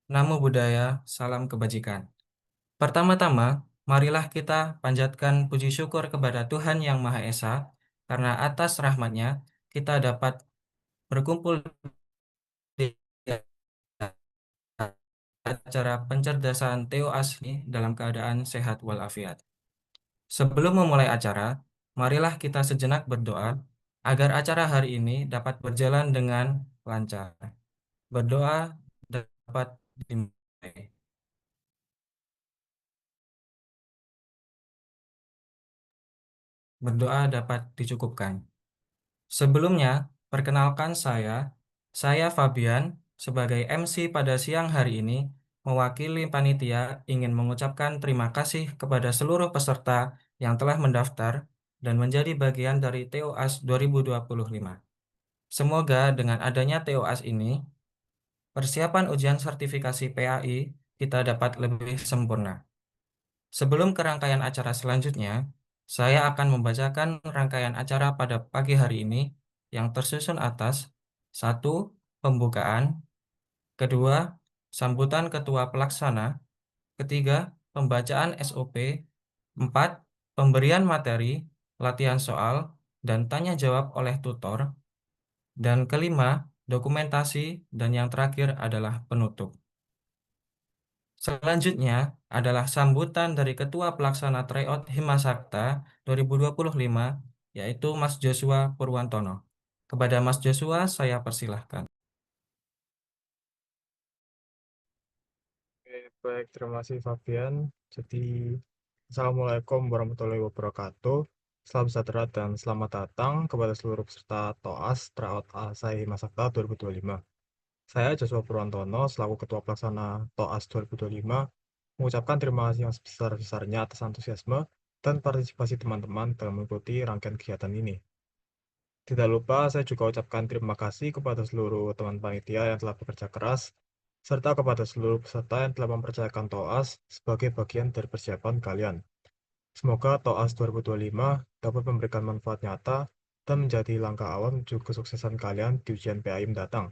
Namo Buddhaya, salam kebajikan. Pertama-tama, marilah kita panjatkan puji syukur kepada Tuhan Yang Maha Esa, karena atas rahmat-Nya kita dapat berkumpul di acara pencerdasan Theo Asli dalam keadaan sehat walafiat. Sebelum memulai acara, marilah kita sejenak berdoa agar acara hari ini dapat berjalan dengan lancar. Berdoa dapat dimulai. Berdoa dapat dicukupkan. Sebelumnya, perkenalkan saya Fabian, sebagai MC pada siang hari ini, mewakili panitia ingin mengucapkan terima kasih kepada seluruh peserta yang telah mendaftar dan menjadi bagian dari TOAS 2025. Semoga dengan adanya TOAS ini, persiapan ujian sertifikasi PAI kita dapat lebih sempurna. Sebelum ke rangkaian acara selanjutnya, saya akan membacakan rangkaian acara pada pagi hari ini yang tersusun atas: 1. Pembukaan. 2. Sambutan Ketua Pelaksana. 3. Pembacaan SOP. 4. Pemberian materi, latihan soal, dan tanya jawab oleh tutor. Dan kelima, dokumentasi, dan yang terakhir adalah penutup. Selanjutnya adalah sambutan dari Ketua Pelaksana Tryout Himasakta 2025, yaitu Mas Joshua Purwantono. Kepada Mas Joshua, saya persilahkan. Oke, baik, terima kasih Fabian. Jadi, Assalamualaikum warahmatullahi wabarakatuh. Salam sejahtera dan selamat datang kepada seluruh peserta TOAS Tryout Alsai Masakta 2025. Saya Joshua Purwantono, selaku Ketua Pelaksana TOAS 2025, mengucapkan terima kasih yang sebesar-besarnya atas antusiasme dan partisipasi teman-teman dalam mengikuti rangkaian kegiatan ini. Tidak lupa, saya juga ucapkan terima kasih kepada seluruh teman panitia yang telah bekerja keras, serta kepada seluruh peserta yang telah mempercayakan TOAS sebagai bagian dari persiapan kalian. Semoga TOAS 2025 dapat memberikan manfaat nyata dan menjadi langkah awal menuju kesuksesan kalian di ujian PAI mendatang.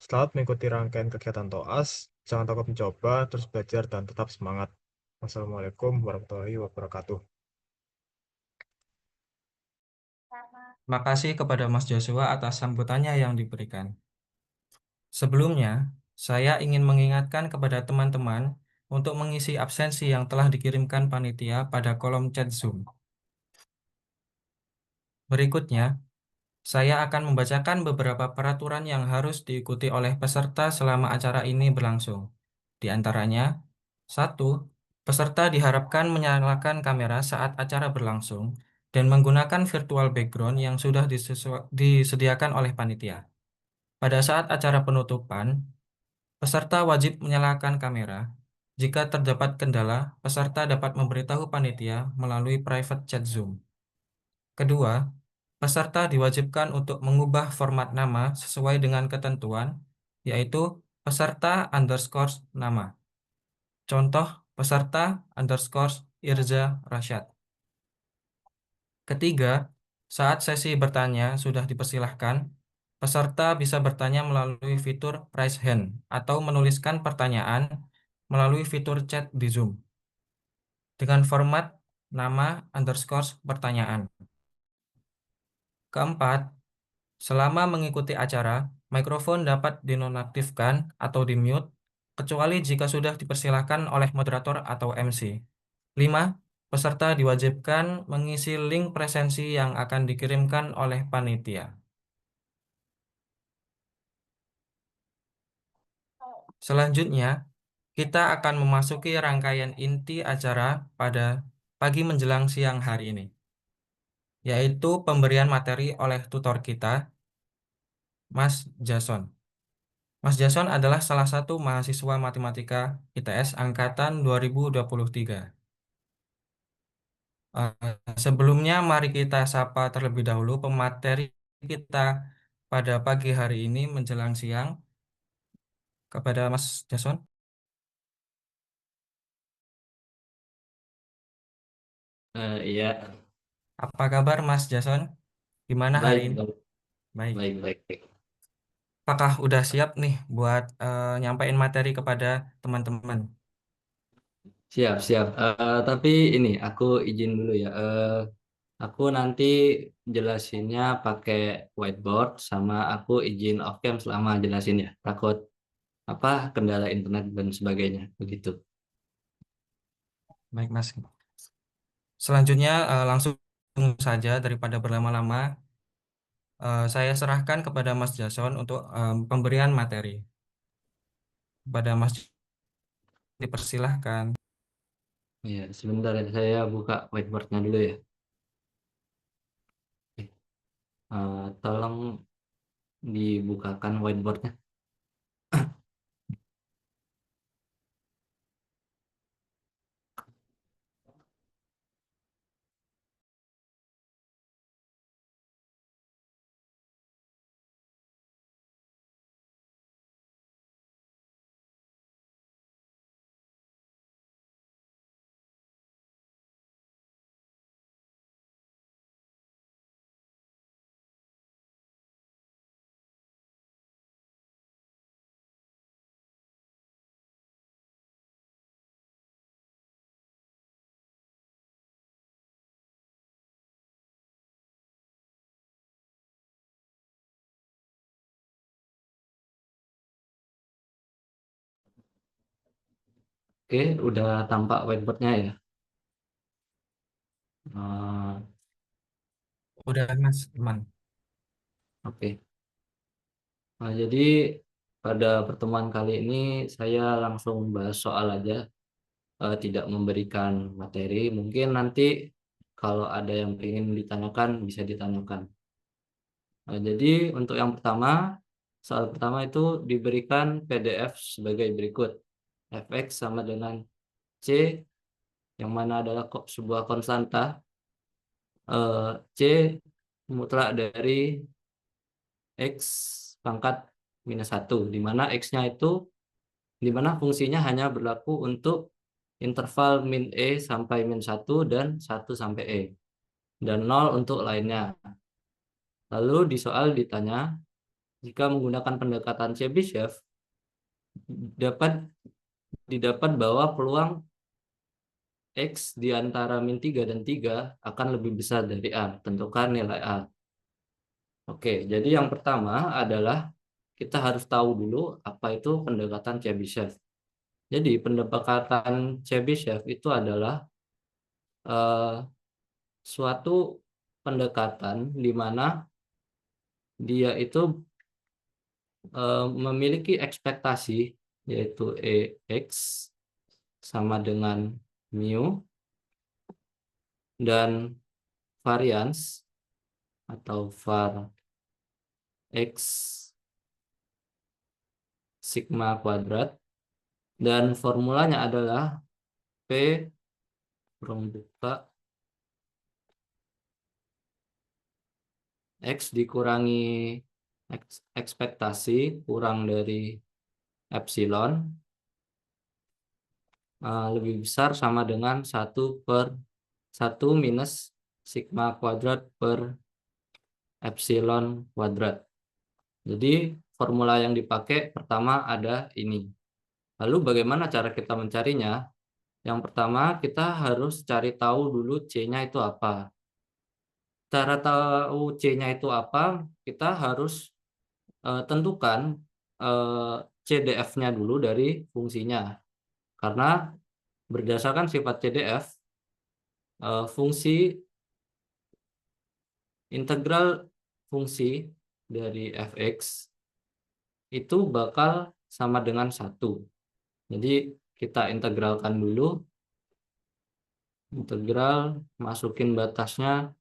Selamat mengikuti rangkaian kegiatan TOAS, jangan takut mencoba, terus belajar, dan tetap semangat. Wassalamualaikum warahmatullahi wabarakatuh. Terima kasih kepada Mas Joshua atas sambutannya yang diberikan. Sebelumnya, saya ingin mengingatkan kepada teman-teman untuk mengisi absensi yang telah dikirimkan panitia pada kolom chat Zoom. Berikutnya, saya akan membacakan beberapa peraturan yang harus diikuti oleh peserta selama acara ini berlangsung. Di antaranya, 1. Peserta diharapkan menyalakan kamera saat acara berlangsung dan menggunakan virtual background yang sudah disediakan oleh panitia. Pada saat acara penutupan, peserta wajib menyalakan kamera. Jika terdapat kendala, peserta dapat memberitahu panitia melalui private chat Zoom. Kedua, peserta diwajibkan untuk mengubah format nama sesuai dengan ketentuan, yaitu peserta underscore nama. Contoh, peserta underscore Irza Rasyad. Ketiga, saat sesi bertanya sudah dipersilahkan, peserta bisa bertanya melalui fitur raise hand atau menuliskan pertanyaan melalui fitur chat di Zoom dengan format nama underscore pertanyaan. Keempat, selama mengikuti acara, mikrofon dapat dinonaktifkan atau di-mute, kecuali jika sudah dipersilahkan oleh moderator atau MC. 5. Peserta diwajibkan mengisi link presensi yang akan dikirimkan oleh panitia. Selanjutnya, kita akan memasuki rangkaian inti acara pada pagi menjelang siang hari ini, yaitu pemberian materi oleh tutor kita, Mas Jason. Mas Jason adalah salah satu mahasiswa matematika ITS angkatan 2023. Sebelumnya, mari kita sapa terlebih dahulu pemateri kita pada pagi hari ini menjelang siang, kepada Mas Jason. Iya, Apa kabar Mas Jason? Gimana hari baik, ini? baik, Baik. baik, baik, baik. apakah udah siap nih buat nyampein materi kepada teman-teman? Siap, siap. Tapi ini aku izin dulu ya. Aku nanti jelasinnya pakai whiteboard sama aku izin off cam selama jelasin ya. Takut apa kendala internet dan sebagainya begitu. Baik, Mas. Selanjutnya langsung saja daripada berlama-lama, saya serahkan kepada Mas Jason untuk pemberian materi. Kepada Mas dipersilahkan. Ya, sebentar ya, saya buka whiteboardnya dulu ya. Tolong dibukakan whiteboardnya. Oke, udah tampak whiteboardnya ya. Eh, Udah, Mas, teman. oke. Jadi pada pertemuan kali ini saya langsung bahas soal aja, tidak memberikan materi. Mungkin nanti kalau ada yang ingin ditanyakan bisa ditanyakan. Jadi untuk yang pertama, soal pertama itu diberikan PDF sebagai berikut. Fx sama dengan C, yang mana adalah sebuah konstanta. C mutlak dari X pangkat minus 1, di mana X-nya itu, di mana fungsinya hanya berlaku untuk interval min E sampai min 1 dan 1 sampai E, dan 0 untuk lainnya. Lalu di soal ditanya, jika menggunakan pendekatan Chebyshev, dapat didapat bahwa peluang X di antara min 3 dan 3 akan lebih besar dari A. Tentukan nilai A. Oke, jadi yang pertama adalah kita harus tahu dulu apa itu pendekatan Chebyshev. Jadi pendekatan Chebyshev itu adalah eh, suatu pendekatan di mana dia itu memiliki ekspektasi, yaitu EX sama dengan mu, dan varians atau var X sigma kuadrat, dan formulanya adalah P kurang buka X dikurangi ekspektasi kurang dari epsilon, lebih besar sama dengan 1 minus sigma kuadrat per epsilon kuadrat. Jadi formula yang dipakai pertama ada ini. Lalu bagaimana cara kita mencarinya? Yang pertama kita harus cari tahu dulu C-nya itu apa. Cara tahu C-nya itu apa, kita harus tentukan CDF-nya dulu dari fungsinya. Karena berdasarkan sifat CDF, fungsi integral fungsi dari fx itu bakal sama dengan 1. Jadi kita integralkan dulu. Integral, masukin batasnya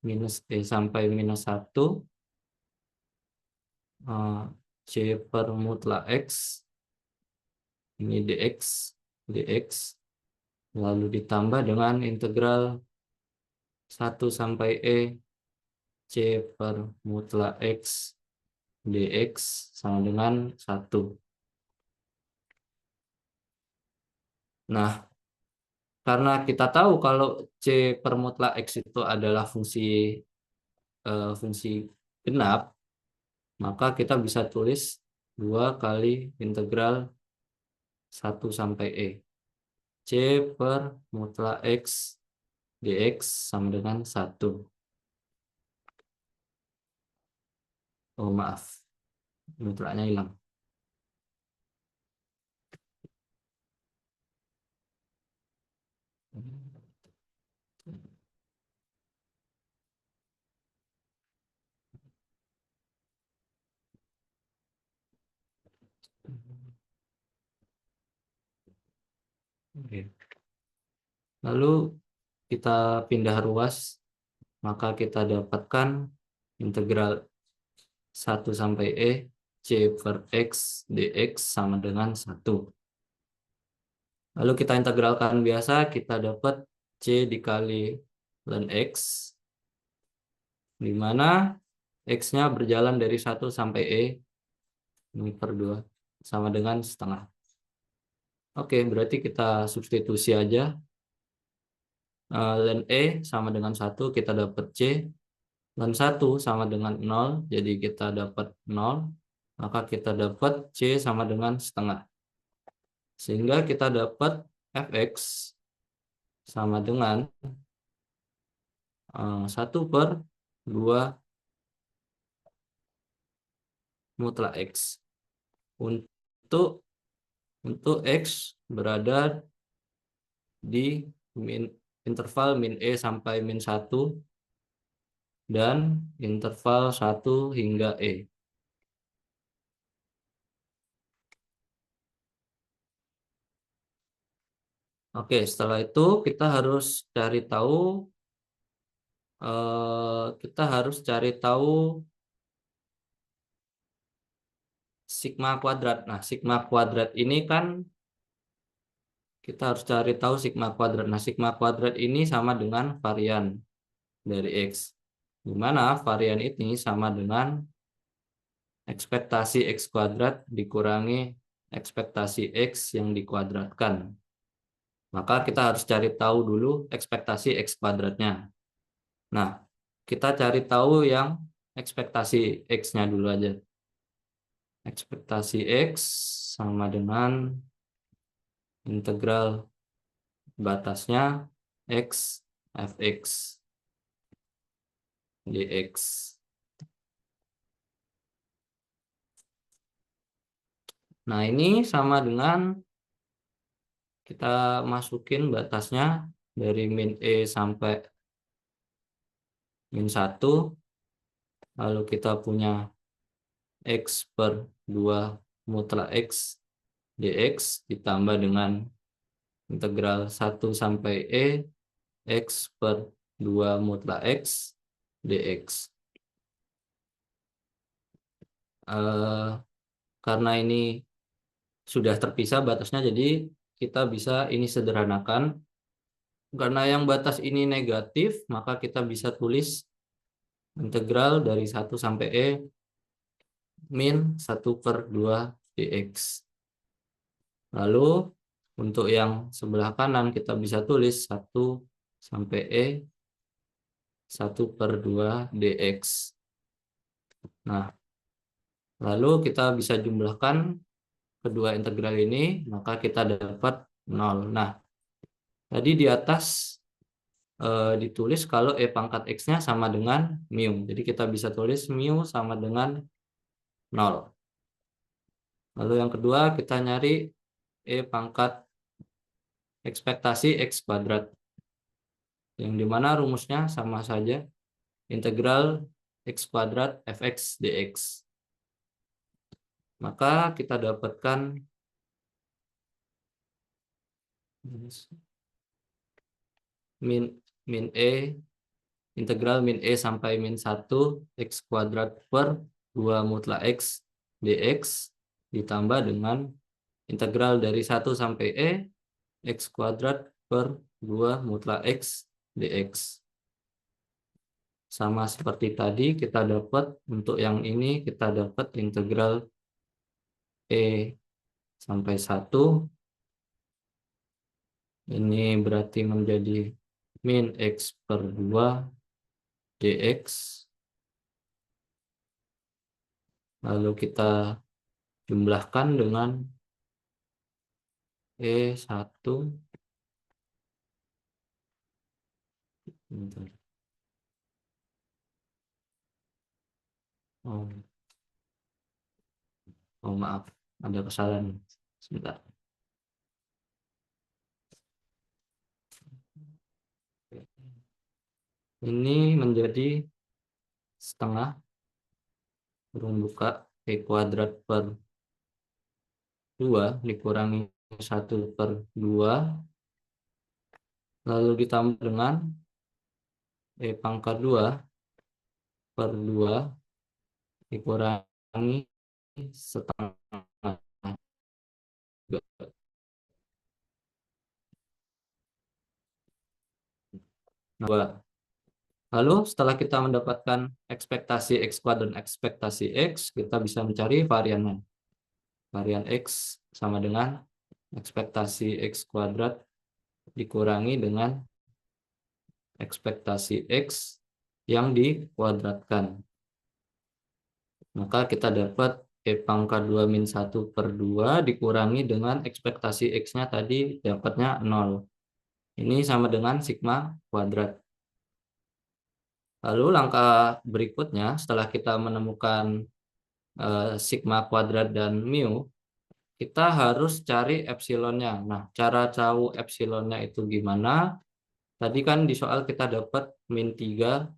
minus E sampai minus 1. C per mutlak X. Ini dx. Lalu ditambah dengan integral 1 sampai E C per mutlak X dx sama dengan 1. Nah, karena kita tahu kalau C per mutlak X itu adalah fungsi genap, maka kita bisa tulis 2 kali integral 1 sampai E. C per mutlak X dx sama dengan 1. Oh maaf, mutlaknya hilang. Oke. Lalu kita pindah ruas, maka kita dapatkan integral 1 sampai E C per X dx sama dengan 1. Lalu kita integralkan biasa, kita dapat C dikali ln X, di mana X-nya berjalan dari 1 sampai E, ini per 2, sama dengan setengah. Oke, berarti kita substitusi aja. Ln E sama dengan 1, kita dapat C. Ln 1 sama dengan 0, jadi kita dapat 0. Maka kita dapat C sama dengan setengah. Sehingga kita dapat Fx sama dengan 1 per 2 mutlak X. Untuk X berada di interval min E sampai min 1 dan interval 1 hingga E. Oke, setelah itu kita harus cari tahu sigma kuadrat. Nah, sigma kuadrat ini kan kita harus cari tahu sigma kuadrat. Nah, sigma kuadrat ini sama dengan varian dari X, di mana varian ini sama dengan ekspektasi X kuadrat dikurangi ekspektasi X yang dikuadratkan. Maka kita harus cari tahu dulu ekspektasi X kuadratnya. Nah, kita cari tahu yang ekspektasi X-nya dulu aja. Ekspektasi X sama dengan integral batasnya X fx dx. Nah, ini sama dengan kita masukin batasnya dari min E sampai min 1. Lalu kita punya X per 2 mutlak X dx ditambah dengan integral 1 sampai E X per 2 mutlak X dx. Karena ini sudah terpisah batasnya, jadi kita bisa ini sederhanakan. Karena yang batas ini negatif, maka kita bisa tulis integral dari 1 sampai E min 1 per 2 dx. Lalu untuk yang sebelah kanan kita bisa tulis 1 sampai E 1 per 2 dx. Nah, lalu kita bisa jumlahkan kedua integral ini, maka kita dapat 0. Nah, tadi di atas ditulis kalau E pangkat X-nya sama dengan mu. Jadi kita bisa tulis mu sama dengan 0. Lalu yang kedua kita nyari E pangkat ekspektasi X kuadrat. Yang dimana rumusnya sama saja. Integral X kuadrat fx dx. Maka kita dapatkan min E, integral min E sampai min 1 X kuadrat per 2 mutlak X dx ditambah dengan integral dari 1 sampai E X kuadrat per 2 mutlak X dx. Sama seperti tadi kita dapat untuk yang ini kita dapat integral E sampai 1. Ini berarti menjadi min X per 2 dx Lalu kita jumlahkan dengan E1. Bentar. Maaf, ada kesalahan. Sebentar. Ini menjadi setengah kurung buka E kuadrat per 2 dikurangi 1/2, lalu ditambah dengan E pangkat 2 per 2 dikurangi setengah. Lalu setelah kita mendapatkan ekspektasi X kuadrat dan ekspektasi X, kita bisa mencari variannya. Varian X sama dengan ekspektasi X kuadrat dikurangi dengan ekspektasi X yang dikuadratkan. Maka kita dapat E pangkat 2 min 1/2 dikurangi dengan ekspektasi X-nya tadi dapatnya 0. Ini sama dengan sigma kuadrat. Lalu langkah berikutnya setelah kita menemukan sigma kuadrat dan mu, kita harus cari epsilonnya. Nah, cara tahu epsilonnya itu gimana? Tadi kan di soal kita dapat min 3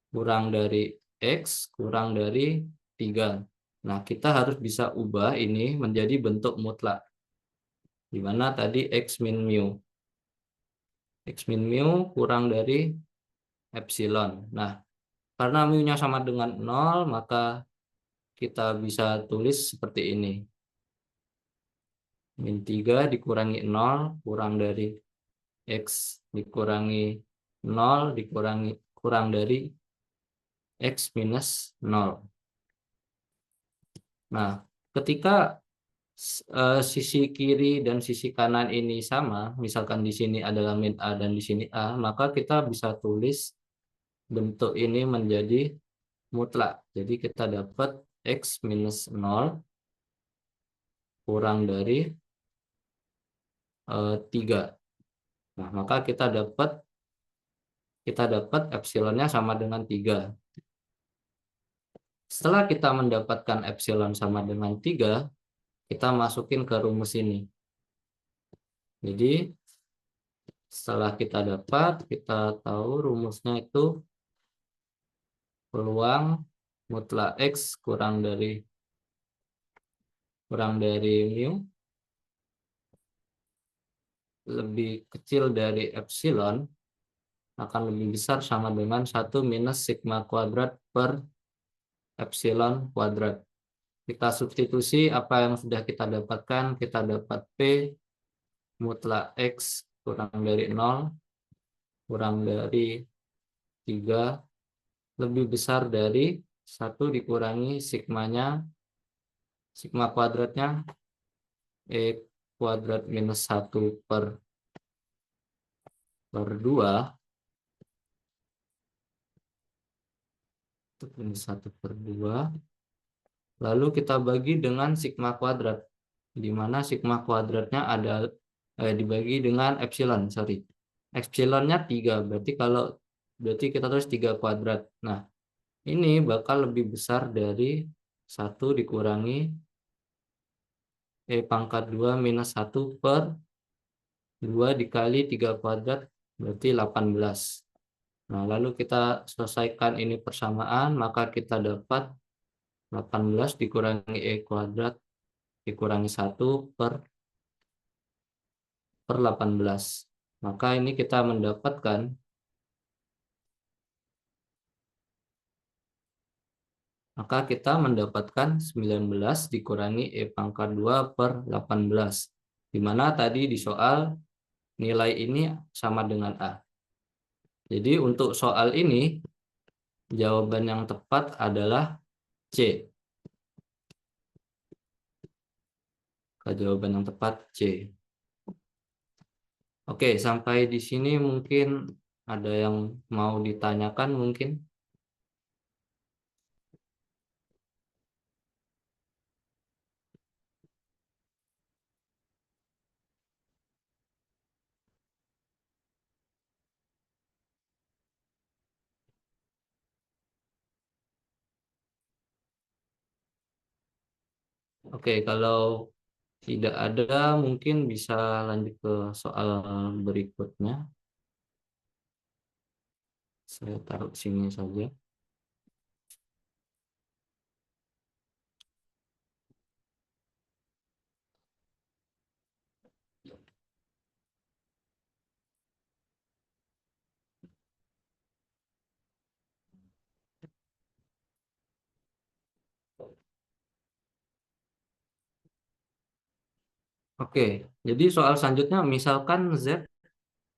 kurang dari X kurang dari 3. Nah, kita harus bisa ubah ini menjadi bentuk mutlak. Di mana tadi X min mu. X min mu kurang dari epsilon. Nah, karena mu-nya sama dengan 0, maka kita bisa tulis seperti ini. Min 3 dikurangi 0 kurang dari X dikurangi 0 kurang dari X minus 0. Nah, ketika sisi kiri dan sisi kanan ini sama, misalkan di sini adalah min A dan di sini A, maka kita bisa tulis bentuk ini menjadi mutlak. Jadi kita dapat X minus 0 kurang dari 3. Nah, maka kita dapat epsilonnya sama dengan 3. Setelah kita mendapatkan epsilon sama dengan 3, kita masukin ke rumus ini. Jadi setelah kita tahu rumusnya itu peluang mutlak X kurang dari mu lebih kecil dari epsilon akan lebih besar sama dengan 1 minus sigma kuadrat per epsilon kuadrat. Kita substitusi apa yang sudah kita dapatkan, kita dapat P mutlak X kurang dari 0 kurang dari 3 lebih besar dari 1 dikurangi sigma kuadratnya E kuadrat minus 1 per 2 minus 1/2, lalu kita bagi dengan sigma kuadrat, di mana sigma kuadratnya dibagi dengan epsilon, epsilonnya 3, berarti kita tulis 3 kuadrat. Nah, ini bakal lebih besar dari 1 dikurangi E pangkat 2 minus 1 per 2 dikali 3 kuadrat, berarti 18. Nah, lalu kita selesaikan ini persamaan, maka kita dapat 18 dikurangi E kuadrat dikurangi 1 per 18. Maka ini kita mendapatkan 19 dikurangi E pangkat 2 per 18. Di mana tadi di soal nilai ini sama dengan A. Jadi untuk soal ini, jawaban yang tepat adalah C. Jawaban yang tepat C. Oke, sampai di sini mungkin ada yang mau ditanyakan mungkin. Oke, kalau tidak ada mungkin bisa lanjut ke soal berikutnya. Saya taruh sini saja. Oke, jadi soal selanjutnya misalkan Z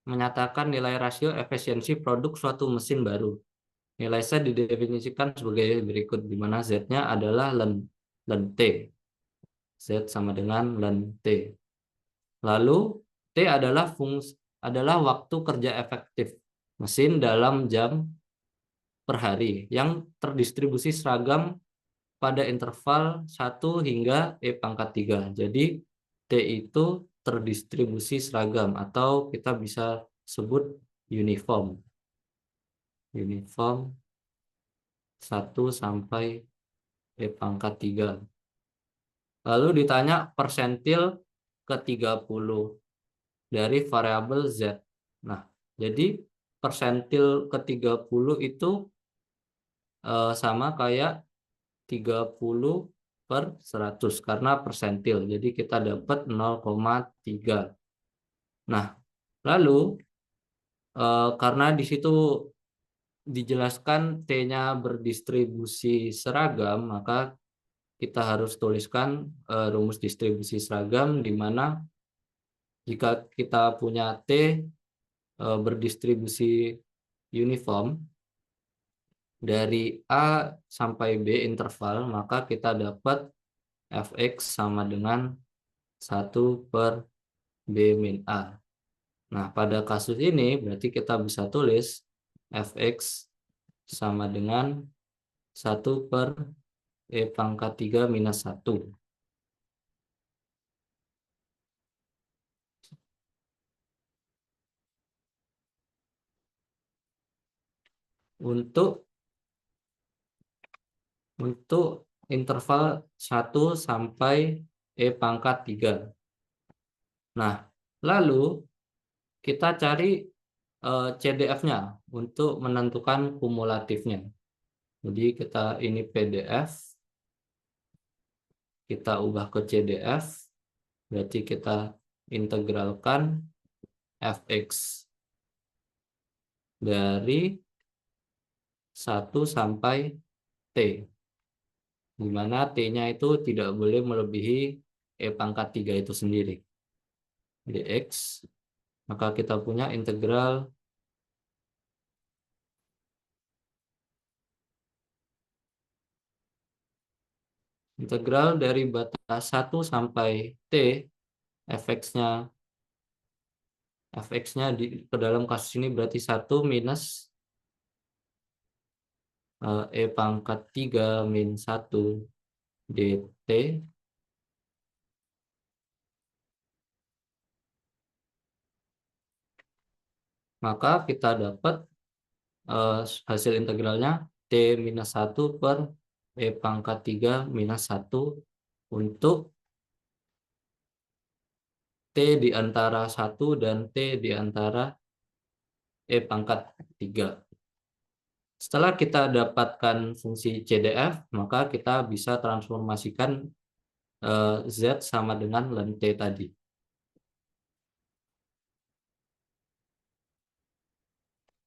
menyatakan nilai rasio efisiensi produk suatu mesin baru. Nilai Z didefinisikan sebagai berikut, di mana Z-nya adalah len T. Z sama dengan len T. Lalu T adalah waktu kerja efektif mesin dalam jam per hari yang terdistribusi seragam pada interval 1 hingga E⁻3. Jadi T itu terdistribusi seragam atau kita bisa sebut uniform. Uniform 1 sampai E⁻3. Lalu ditanya persentil ke-30 dari variabel Z. Nah, jadi persentil ke-30 itu sama kayak 30/100 karena persentil. Jadi kita dapat 0,3. Nah, lalu karena di situ dijelaskan T-nya berdistribusi seragam, maka kita harus tuliskan rumus distribusi seragam, di mana jika kita punya T berdistribusi uniform dari A sampai B interval, maka kita dapat Fx sama dengan 1/B-A. Nah, pada kasus ini berarti kita bisa tulis Fx sama dengan 1/E⁻3 - 1. Untuk interval 1 sampai E⁻3. Nah, lalu kita cari CDF-nya untuk menentukan kumulatifnya. Jadi ini PDF, kita ubah ke CDF, berarti kita integralkan Fx dari 1 sampai T, di mana T-nya itu tidak boleh melebihi E⁻3 itu sendiri. Dx, maka kita punya integral dari batas 1 sampai T, fx-nya ke dalam kasus ini berarti 1 minus E⁻3 - 1 dt, maka kita dapat hasil integralnya T minus 1 per E⁻3 - 1 untuk T di antara 1 dan T di antara E⁻3. Setelah kita dapatkan fungsi CDF, maka kita bisa transformasikan Z sama dengan len T tadi.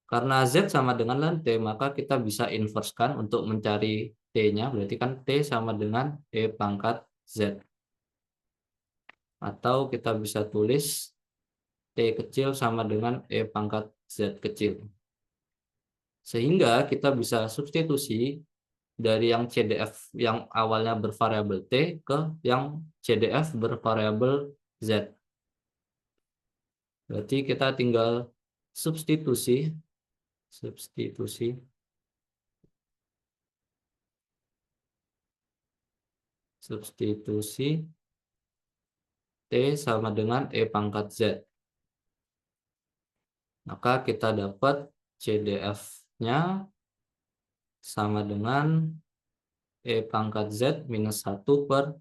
Karena Z sama dengan len T, maka kita bisa inverse-kan untuk mencari T-nya. Berarti kan T sama dengan E⁻Z. Atau kita bisa tulis T kecil sama dengan E⁻Z kecil. Sehingga kita bisa substitusi dari yang CDF yang awalnya bervariabel T ke yang CDF bervariabel Z. Berarti kita tinggal substitusi T sama dengan E⁻Z. Maka kita dapat CDF-nya sama dengan E⁻Z minus 1 per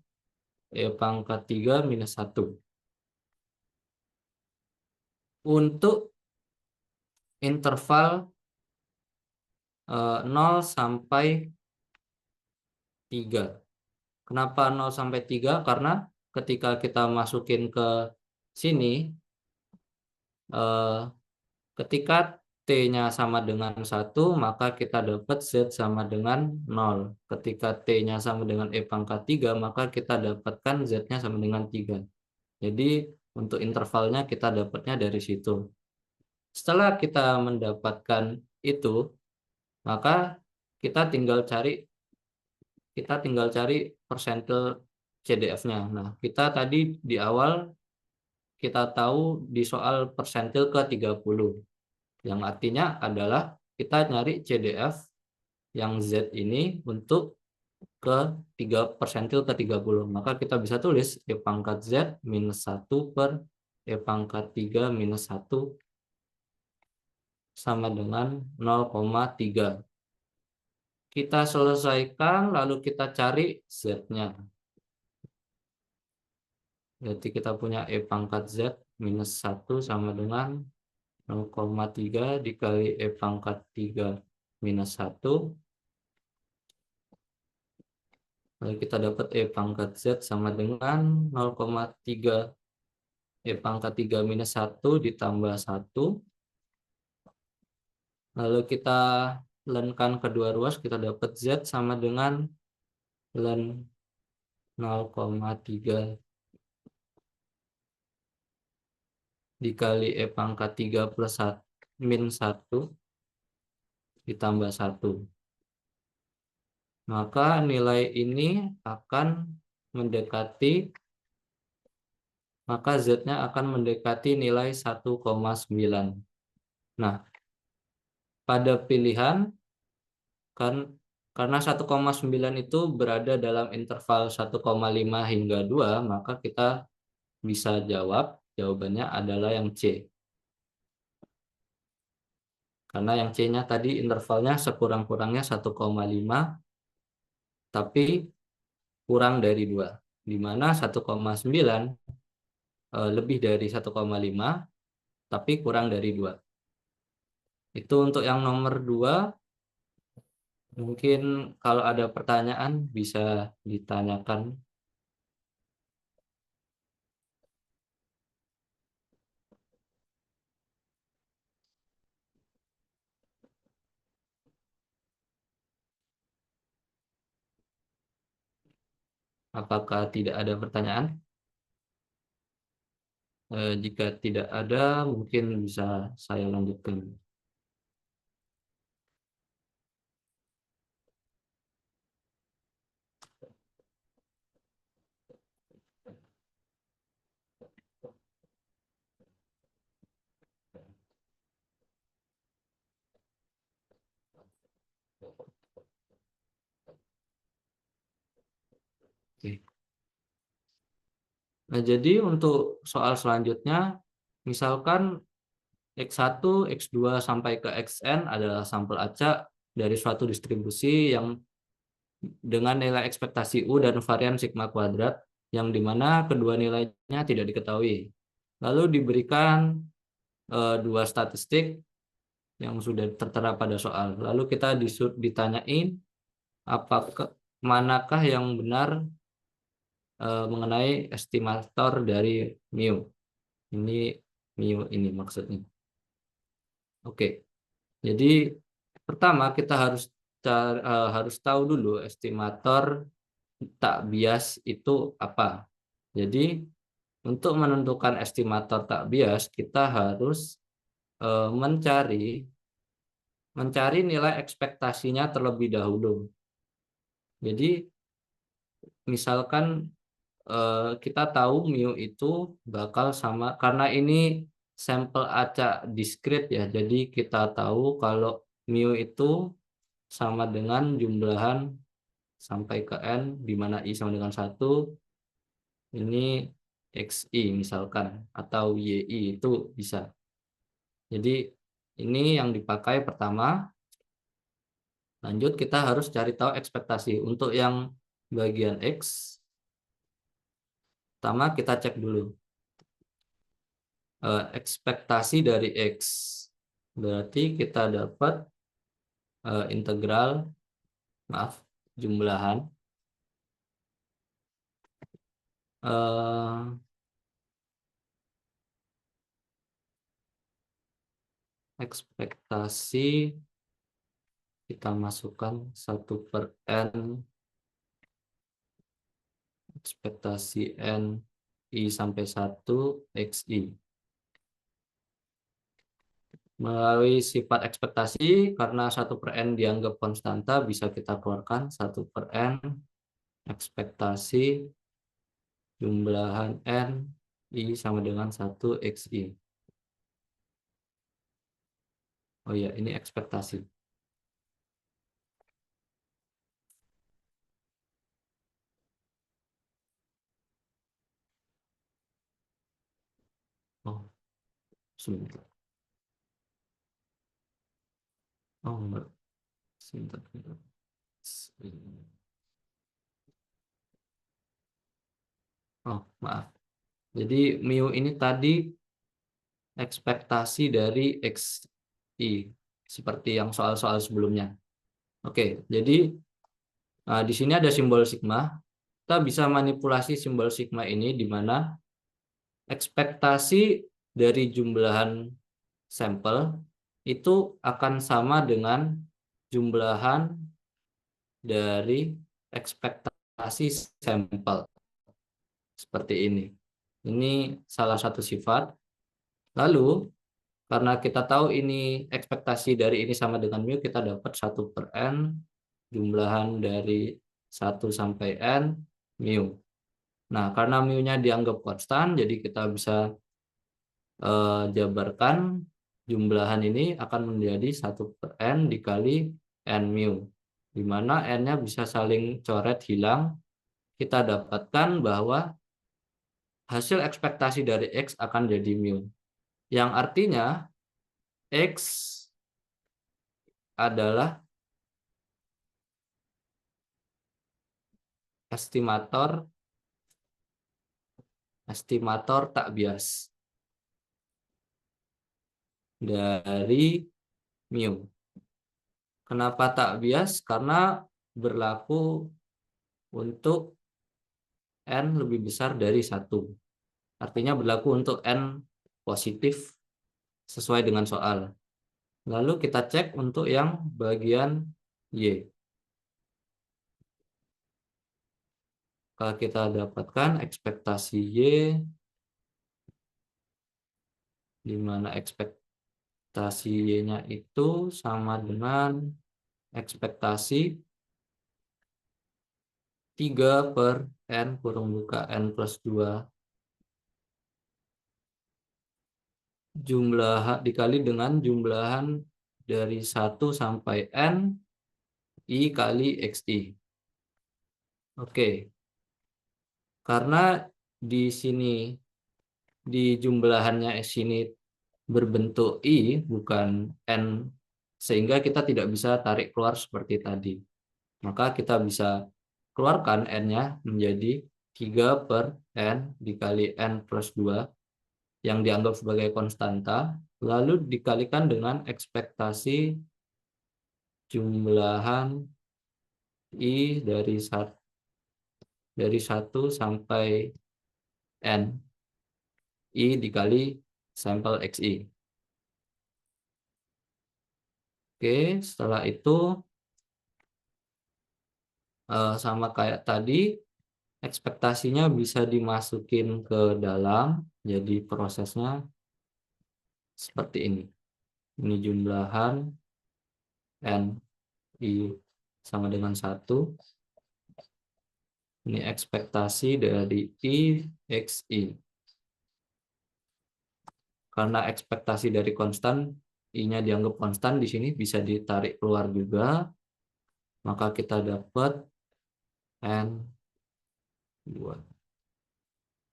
E pangkat 3 minus 1. Untuk interval 0 sampai 3. Kenapa 0 sampai 3? Karena ketika kita masukin ke sini, eh, ketika T-nya sama dengan 1, maka kita dapat Z sama dengan 0. Ketika T-nya sama dengan E pangkat 3, maka kita dapatkan Z-nya sama dengan 3. Jadi untuk intervalnya kita dapatnya dari situ. Setelah kita mendapatkan itu, maka kita tinggal cari persentil CDF-nya. Nah, kita tadi di awal kita tahu di soal persentil ke 30. Yang artinya adalah kita nyari CDF yang Z ini untuk ke 3 persentil ke 30. Maka kita bisa tulis E pangkat Z minus 1 per E pangkat 3 minus 1 sama dengan 0,3. Kita selesaikan, lalu kita cari Z-nya. Jadi kita punya E pangkat Z minus 1 sama dengan 0,3 dikali E pangkat 3 minus 1. Lalu kita dapat E pangkat Z sama dengan 0,3 E pangkat 3 minus 1 ditambah 1. Lalu kita lenkan kedua ruas, kita dapat Z sama dengan len 0,3 dikali E pangkat 3 plus 1 min 1 ditambah 1. Maka nilai ini akan mendekati, maka Z-nya akan mendekati nilai 1,9. Nah, pada pilihan, karena 1,9 itu berada dalam interval 1,5 hingga 2, maka kita bisa jawab, jawabannya adalah yang C. Karena yang C-nya tadi intervalnya sekurang-kurangnya 1,5, tapi kurang dari 2. Di mana 1,9 lebih dari 1,5, tapi kurang dari 2. Itu untuk yang nomor 2. Mungkin kalau ada pertanyaan bisa ditanyakan. Apakah tidak ada pertanyaan? Jika tidak ada, mungkin bisa saya lanjutkan. Oke. Nah, jadi untuk soal selanjutnya, misalkan X1, X2 sampai ke Xn adalah sampel acak dari suatu distribusi yang dengan nilai ekspektasi U dan varian sigma kuadrat, yang dimana kedua nilainya tidak diketahui. Lalu diberikan dua statistik yang sudah tertera pada soal. Lalu kita ditanyain apakah manakah yang benar mengenai estimator dari mu. Ini mu ini maksudnya. Oke. Jadi pertama kita harus tahu dulu estimator tak bias itu apa. Jadi untuk menentukan estimator tak bias kita harus mencari nilai ekspektasinya terlebih dahulu. Jadi misalkan kita tahu mu itu bakal sama, karena ini sampel acak diskrit ya, jadi kita tahu kalau mu itu sama dengan jumlahan sampai ke n, di mana i sama dengan 1, ini xi misalkan, atau yi itu bisa. Jadi ini yang dipakai pertama. Lanjut kita harus cari tahu ekspektasi. Untuk yang bagian X, Pertama kita cek dulu ekspektasi dari X. Berarti kita dapat integral, maaf, jumlahan ekspektasi kita masukkan 1/n ekspektasi n i sampai 1 xi. Melalui sifat ekspektasi, karena 1/n dianggap konstanta, bisa kita keluarkan 1/n ekspektasi jumlahan n i sama dengan 1 xi. Oh iya, ini ekspektasi. Oh, sebentar. Oh, enggak. Sebentar. Oh, maaf. Jadi mu ini tadi ekspektasi dari xi, seperti yang soal-soal sebelumnya. Oke, jadi di sini ada simbol sigma. Kita bisa manipulasi simbol sigma ini di mana ekspektasi dari jumlahan sampel itu akan sama dengan jumlahan dari ekspektasi sampel. Seperti ini. Ini salah satu sifat. Lalu, karena kita tahu ini ekspektasi dari ini sama dengan mu, kita dapat 1/n jumlahan dari 1 sampai n mu. Nah, karena mu-nya dianggap konstan, jadi kita bisa jabarkan jumlahan ini akan menjadi 1/n dikali n mu, di mana n-nya bisa saling coret hilang. Kita dapatkan bahwa hasil ekspektasi dari X akan jadi mu. Yang artinya X adalah estimator tak bias dari mu. Kenapa tak bias? Karena berlaku untuk n lebih besar dari 1. Artinya berlaku untuk n positif sesuai dengan soal. Lalu kita cek untuk yang bagian Y. Kalau kita dapatkan ekspektasi Y, di mana ekspektasi Y-nya itu sama dengan ekspektasi 3/n kurung buka n plus 2 jumlah dikali dengan jumlahan dari 1 sampai n i kali xi. Oke. Karena di sini di jumlahannya sini berbentuk i bukan n, sehingga kita tidak bisa tarik keluar seperti tadi. Maka kita bisa keluarkan n-nya menjadi 3/n dikali n plus 2 yang dianggap sebagai konstanta, lalu dikalikan dengan ekspektasi jumlahan i dari 1 sampai n, i dikali sampel xi. Oke, setelah itu sama kayak tadi, ekspektasinya bisa dimasukin ke dalam, jadi prosesnya seperti ini. Ini jumlahan n i sama dengan 1. Ini ekspektasi dari i xi. Karena ekspektasi dari konstan, i-nya dianggap konstan, di sini bisa ditarik keluar juga. Maka kita dapat n 2.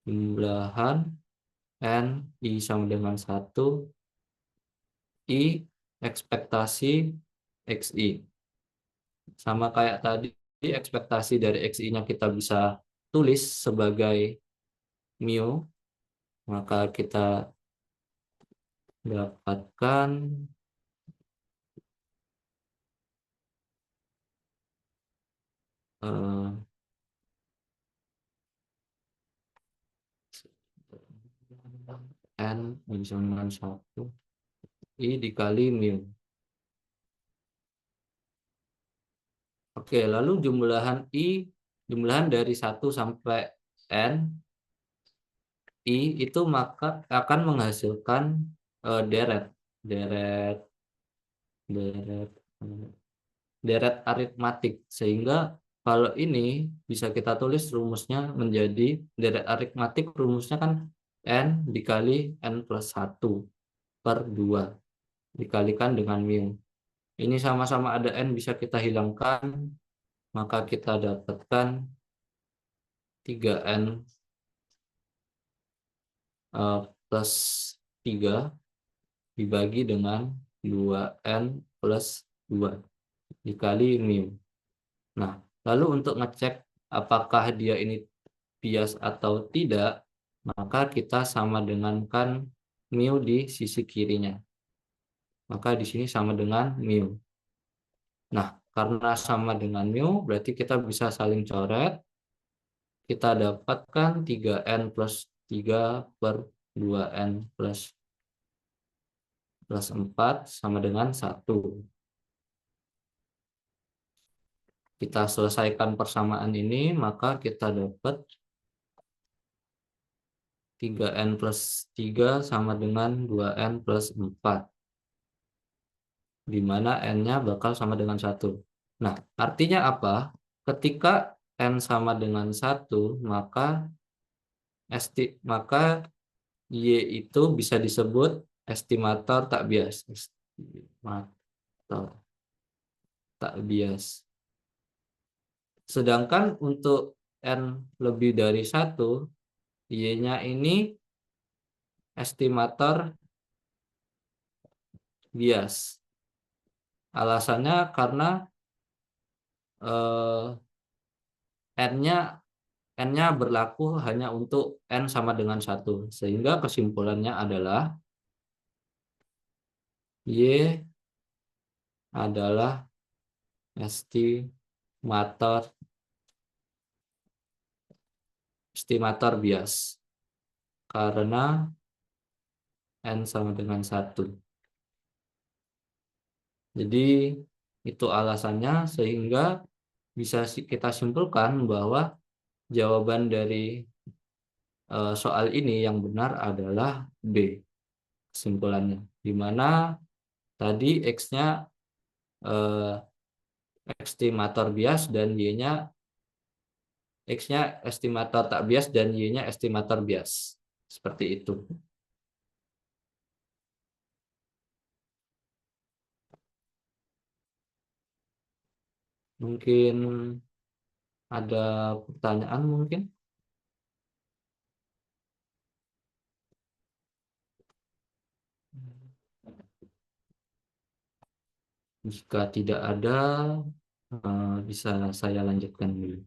Jumlahan n i sama dengan 1 i ekspektasi xi. Sama kayak tadi, ekspektasi dari xi-nya kita bisa tulis sebagai mu, maka kita dapatkan n sama dengan 1 I dikali mu. Oke, lalu jumlahan dari 1 sampai n I itu maka akan menghasilkan deret deret deret deret aritmatik, sehingga kalau ini bisa kita tulis rumusnya menjadi deret aritmatik, rumusnya kan n dikali n plus 1 per 2 dikalikan dengan mu. Ini sama-sama ada n bisa kita hilangkan, maka kita dapatkan 3n plus 3 dibagi dengan 2n plus 2 dikali mu. Nah, lalu untuk ngecek apakah dia ini bias atau tidak, maka kita sama dengankan mu di sisi kirinya. Maka di sini sama dengan mu. Nah, karena sama dengan mu, berarti kita bisa saling coret. Kita dapatkan 3n plus 3 per 2n plus 4 sama dengan 1. Kita selesaikan persamaan ini, maka kita dapat 3n plus 3 sama dengan 2n plus 4. Di mana n-nya bakal sama dengan 1. Nah, artinya apa? Ketika n sama dengan 1, maka Y itu bisa disebut estimator tak bias. Estimator tak bias. Sedangkan untuk n lebih dari 1, Y-nya ini estimator bias. Alasannya karena n-nya berlaku hanya untuk n sama dengan 1. Sehingga kesimpulannya adalah Y adalah estimator bias karena n sama dengan 1. Jadi itu alasannya, sehingga bisa kita simpulkan bahwa jawaban dari soal ini yang benar adalah B kesimpulannya, di mana tadi X-nya estimator bias dan Y-nya X-nya estimator tak bias dan Y-nya estimator bias. Seperti itu. Mungkin ada pertanyaan mungkin? Jika tidak ada, bisa saya lanjutkan dulu.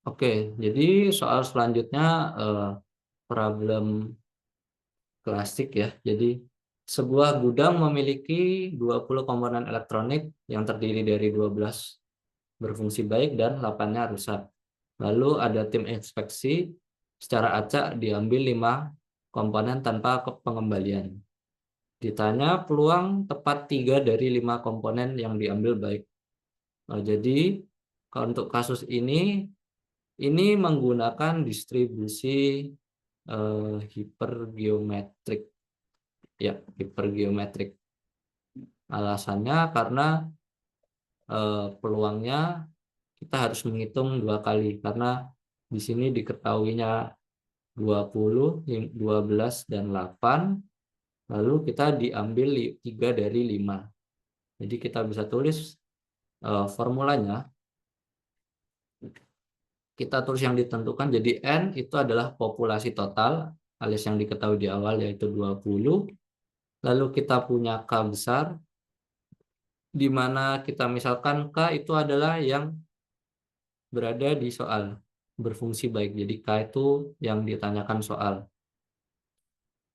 Oke, jadi soal selanjutnya problem klasik ya. Jadi sebuah gudang memiliki 20 komponen elektronik yang terdiri dari 12 berfungsi baik dan 8-nya rusak. Lalu ada tim inspeksi, secara acak diambil 5 komponen tanpa pengembalian. Ditanya peluang tepat 3 dari 5 komponen yang diambil baik. Nah, jadi kalau untuk kasus ini menggunakan distribusi hipergeometrik. Ya, hipergeometrik. Alasannya karena peluangnya kita harus menghitung 2 kali, karena di sini diketahuinya 20, 12, dan 8, lalu kita diambil 3 dari 5. Jadi kita bisa tulis formulanya kita tulis yang ditentukan, jadi N itu adalah populasi total alias yang diketahui di awal yaitu 20. Lalu kita punya K besar, di mana kita misalkan K itu adalah yang berada di soal, berfungsi baik. Jadi K itu yang ditanyakan soal.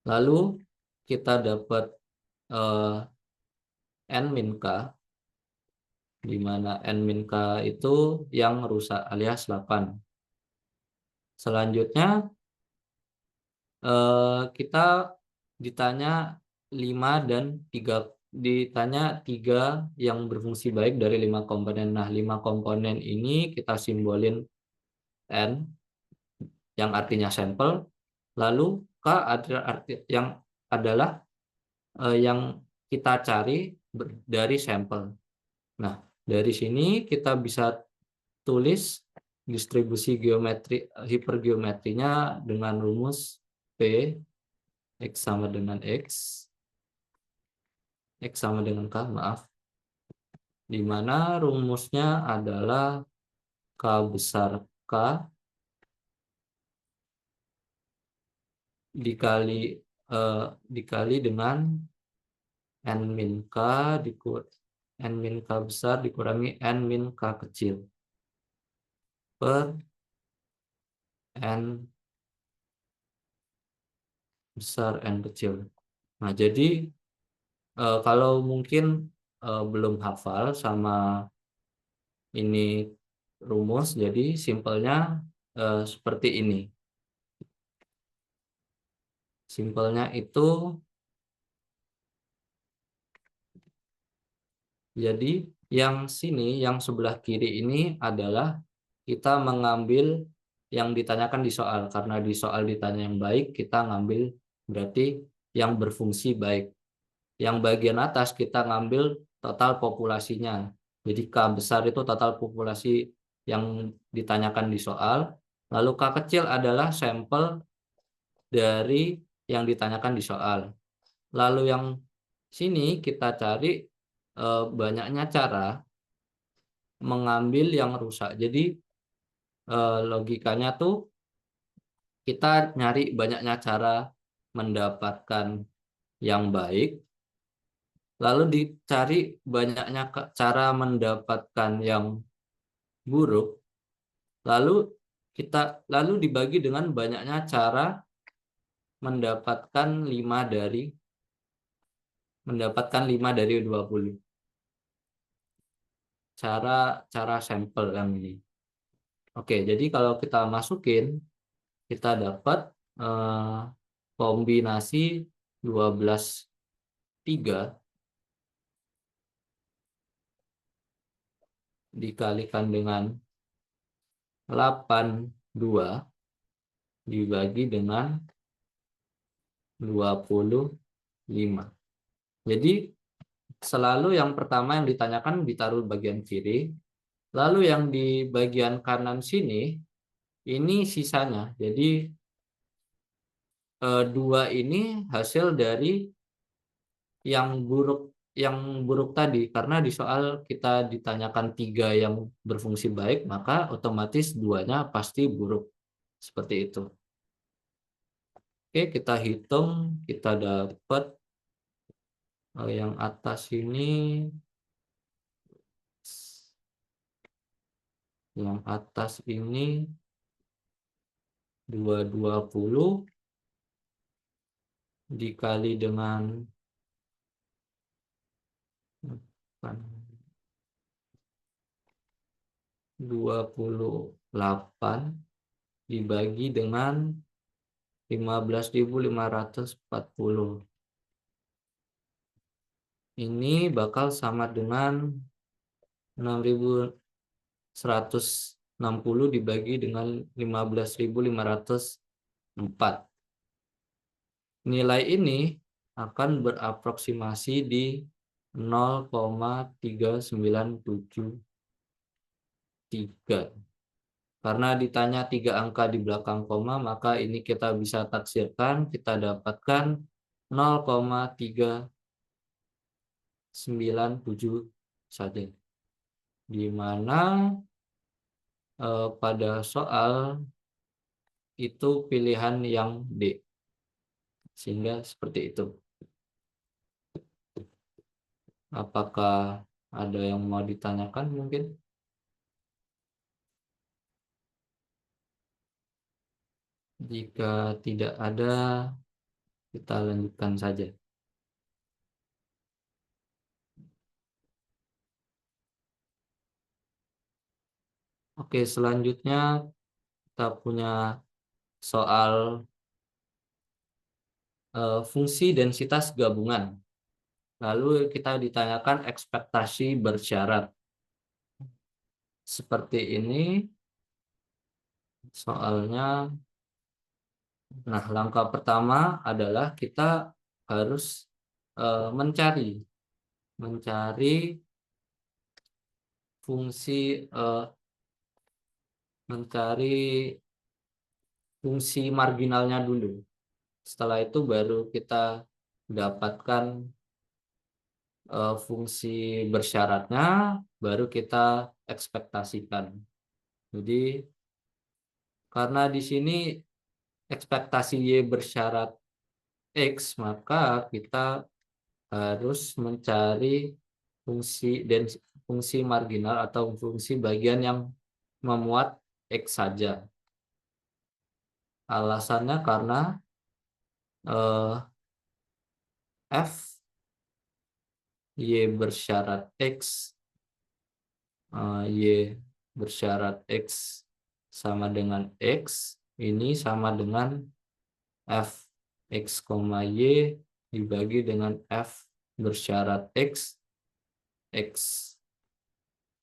Lalu kita dapat N min K, di mana N min K itu yang rusak alias 8. Selanjutnya kita ditanya 5 dan 3, ditanya 3 yang berfungsi baik dari 5 komponen. Nah, 5 komponen ini kita simbolin N yang artinya sampel, lalu K yang adalah yang kita cari dari sampel. Nah, dari sini kita bisa tulis distribusi geometri hipergeometrinya dengan rumus P X sama dengan X sama dengan K, maaf. Di mana rumusnya adalah K besar K dikali dengan N min K N min K besar dikurangi N min K kecil per N besar N kecil. Nah, jadi kalau mungkin belum hafal sama ini rumus, jadi simpelnya seperti ini. Simpelnya itu, jadi yang sini, yang sebelah kiri ini adalah kita mengambil yang ditanyakan di soal. Karena di soal ditanya yang baik, kita ngambil berarti yang berfungsi baik. Yang bagian atas kita ngambil total populasinya. Jadi K besar itu total populasi yang ditanyakan di soal. Lalu K kecil adalah sampel dari yang ditanyakan di soal. Lalu yang sini kita cari banyaknya cara mengambil yang rusak. Jadi logikanya tuh kita nyari banyaknya cara mendapatkan yang baik, lalu dicari banyaknya cara mendapatkan yang buruk, lalu dibagi dengan banyaknya cara mendapatkan 5 dari 20. Cara sampel yang ini. Oke, jadi kalau kita masukin, kita dapat kombinasi 12/3 dikalikan dengan 82 dibagi dengan 25. Jadi selalu yang pertama yang ditanyakan ditaruh bagian kiri, lalu yang di bagian kanan sini ini sisanya. Jadi 2 ini hasil dari yang buruk tadi, karena di soal kita ditanyakan 3 yang berfungsi baik, maka otomatis 2-nya pasti buruk. Seperti itu. Oke, kita hitung, kita dapat yang atas ini, yang atas ini 220 dikali dengan 28 dibagi dengan 15.540. Ini bakal sama dengan 6.160 dibagi dengan 15.504. Nilai ini akan beraproksimasi di 0,3973. Karena ditanya 3 angka di belakang koma, maka ini kita bisa taksirkan, kita dapatkan 0,397 saja. di mana pada soal itu pilihan yang D. Sehingga seperti itu. Apakah ada yang mau ditanyakan mungkin? Jika tidak ada, kita lanjutkan saja. Oke, selanjutnya kita punya soal fungsi densitas gabungan. Lalu kita ditanyakan ekspektasi bersyarat. Seperti ini soalnya. Nah, langkah pertama adalah kita harus mencari fungsi marginalnya dulu. Setelah itu baru kita dapatkan fungsi bersyaratnya, baru kita ekspektasikan. Jadi karena di sini ekspektasi Y bersyarat X, maka kita harus mencari fungsi marginal atau fungsi bagian yang memuat X saja. Alasannya karena f Y bersyarat X, Y bersyarat X sama dengan X, ini sama dengan f X, Y dibagi dengan f bersyarat X, X.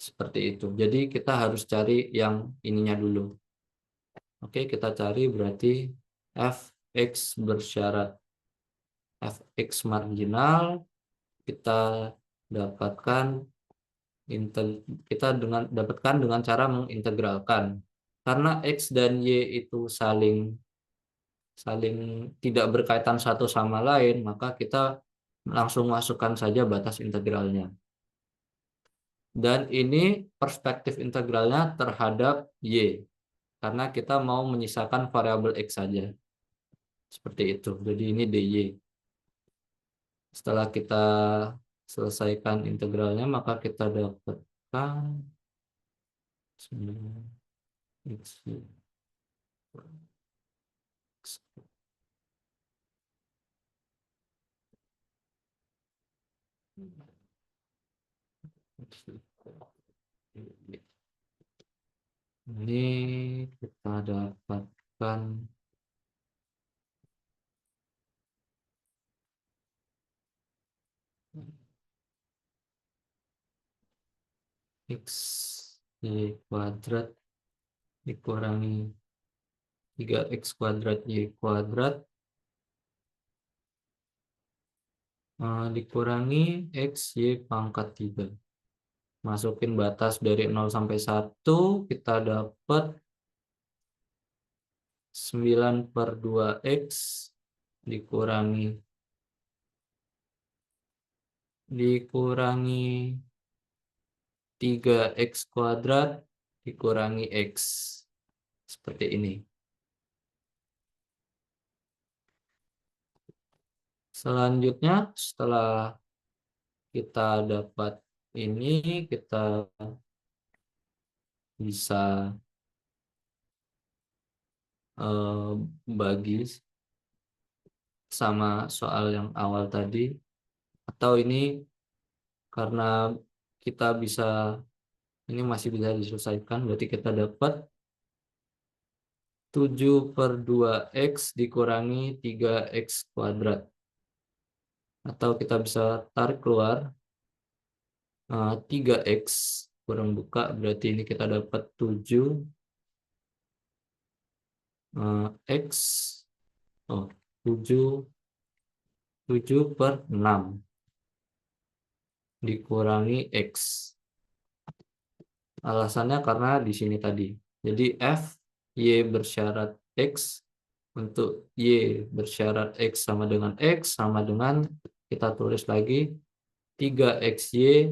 Seperti itu. Jadi kita harus cari yang ininya dulu. Oke, kita cari berarti fx bersyarat fx marginal kita dapatkan dengan cara mengintegralkan. Karena x dan y itu saling tidak berkaitan satu sama lain, maka kita langsung masukkan saja batas integralnya. Dan ini perspektif integralnya terhadap y, karena kita mau menyisakan variabel x saja. Seperti itu. Jadi ini dy. Setelah kita selesaikan integralnya, maka kita dapatkan x. Ini kita dapatkan x y kuadrat dikurangi 3x kuadrat y kuadrat dikurangi x y pangkat 3. Masukin batas dari 0 sampai 1, kita dapat 9/2x dikurangi 3x kuadrat dikurangi x. Seperti ini. Selanjutnya, setelah kita dapat ini, kita bisa bagi sama soal yang awal tadi. Atau ini karena kita bisa, ini masih bisa diselesaikan, berarti kita dapat 7/2x dikurangi 3x kuadrat. Atau kita bisa tarik keluar 3x kurang buka, berarti ini kita dapat 7 x 7/6 dikurangi x. Alasannya karena di sini tadi. Jadi f y bersyarat x untuk y bersyarat x sama dengan kita tulis lagi 3xy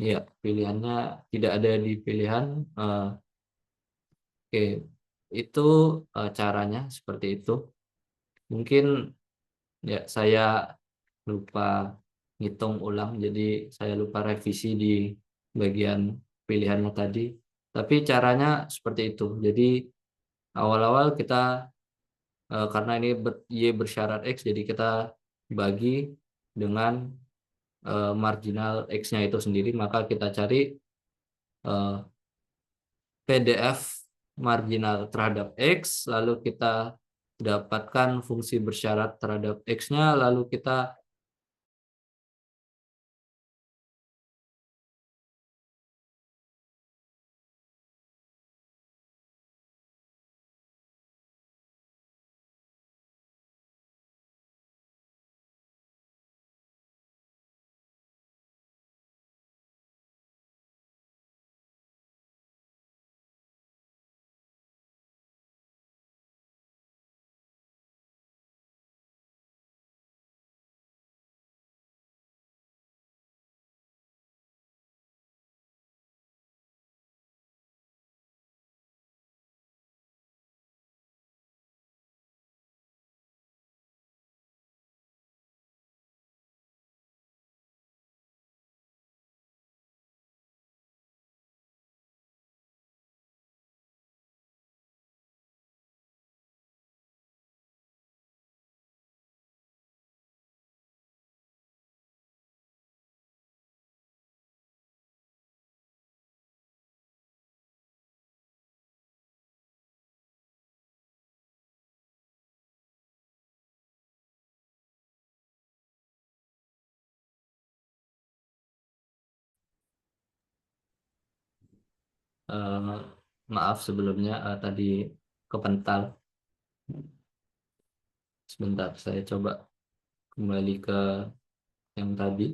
Iya, pilihannya tidak ada di pilihan. Oke, itu caranya seperti itu. Mungkin ya saya lupa ngitung ulang, jadi saya lupa revisi di bagian pilihannya tadi. Tapi caranya seperti itu. Jadi awal-awal kita karena ini Y bersyarat X, jadi kita bagi dengan marginal X-nya itu sendiri, maka kita cari eh, PDF marginal terhadap X, lalu kita dapatkan fungsi bersyarat terhadap X-nya, lalu kita eh, maaf sebelumnya tadi kepental. Sebentar, saya coba kembali ke yang tadi.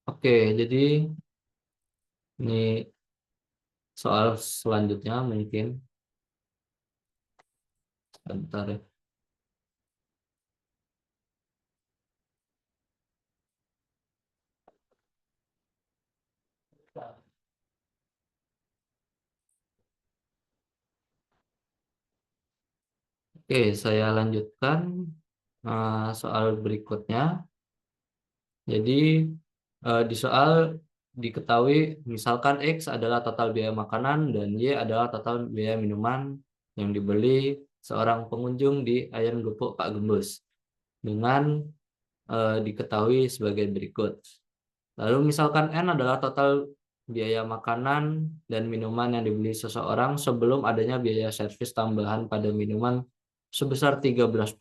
Oke, jadi ini soal selanjutnya mungkin. Sebentar ya. Oke, saya lanjutkan soal berikutnya. Jadi di soal diketahui misalkan X adalah total biaya makanan dan Y adalah total biaya minuman yang dibeli seorang pengunjung di Ayam Gepuk Pak Gembus dengan diketahui sebagai berikut. Lalu misalkan N adalah total biaya makanan dan minuman yang dibeli seseorang sebelum adanya biaya servis tambahan pada minuman sebesar 13%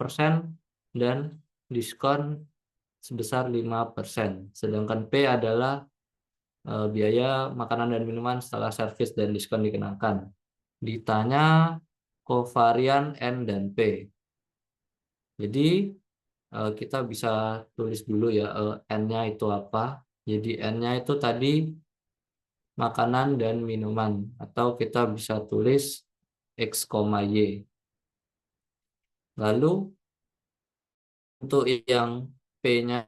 dan diskon sebesar 5%. Sedangkan P adalah biaya makanan dan minuman setelah servis dan diskon dikenakan. Ditanya kovarian N dan P. Jadi kita bisa tulis dulu ya N-nya itu apa. Jadi N-nya itu tadi makanan dan minuman. Atau kita bisa tulis X, Y. Lalu untuk yang P-nya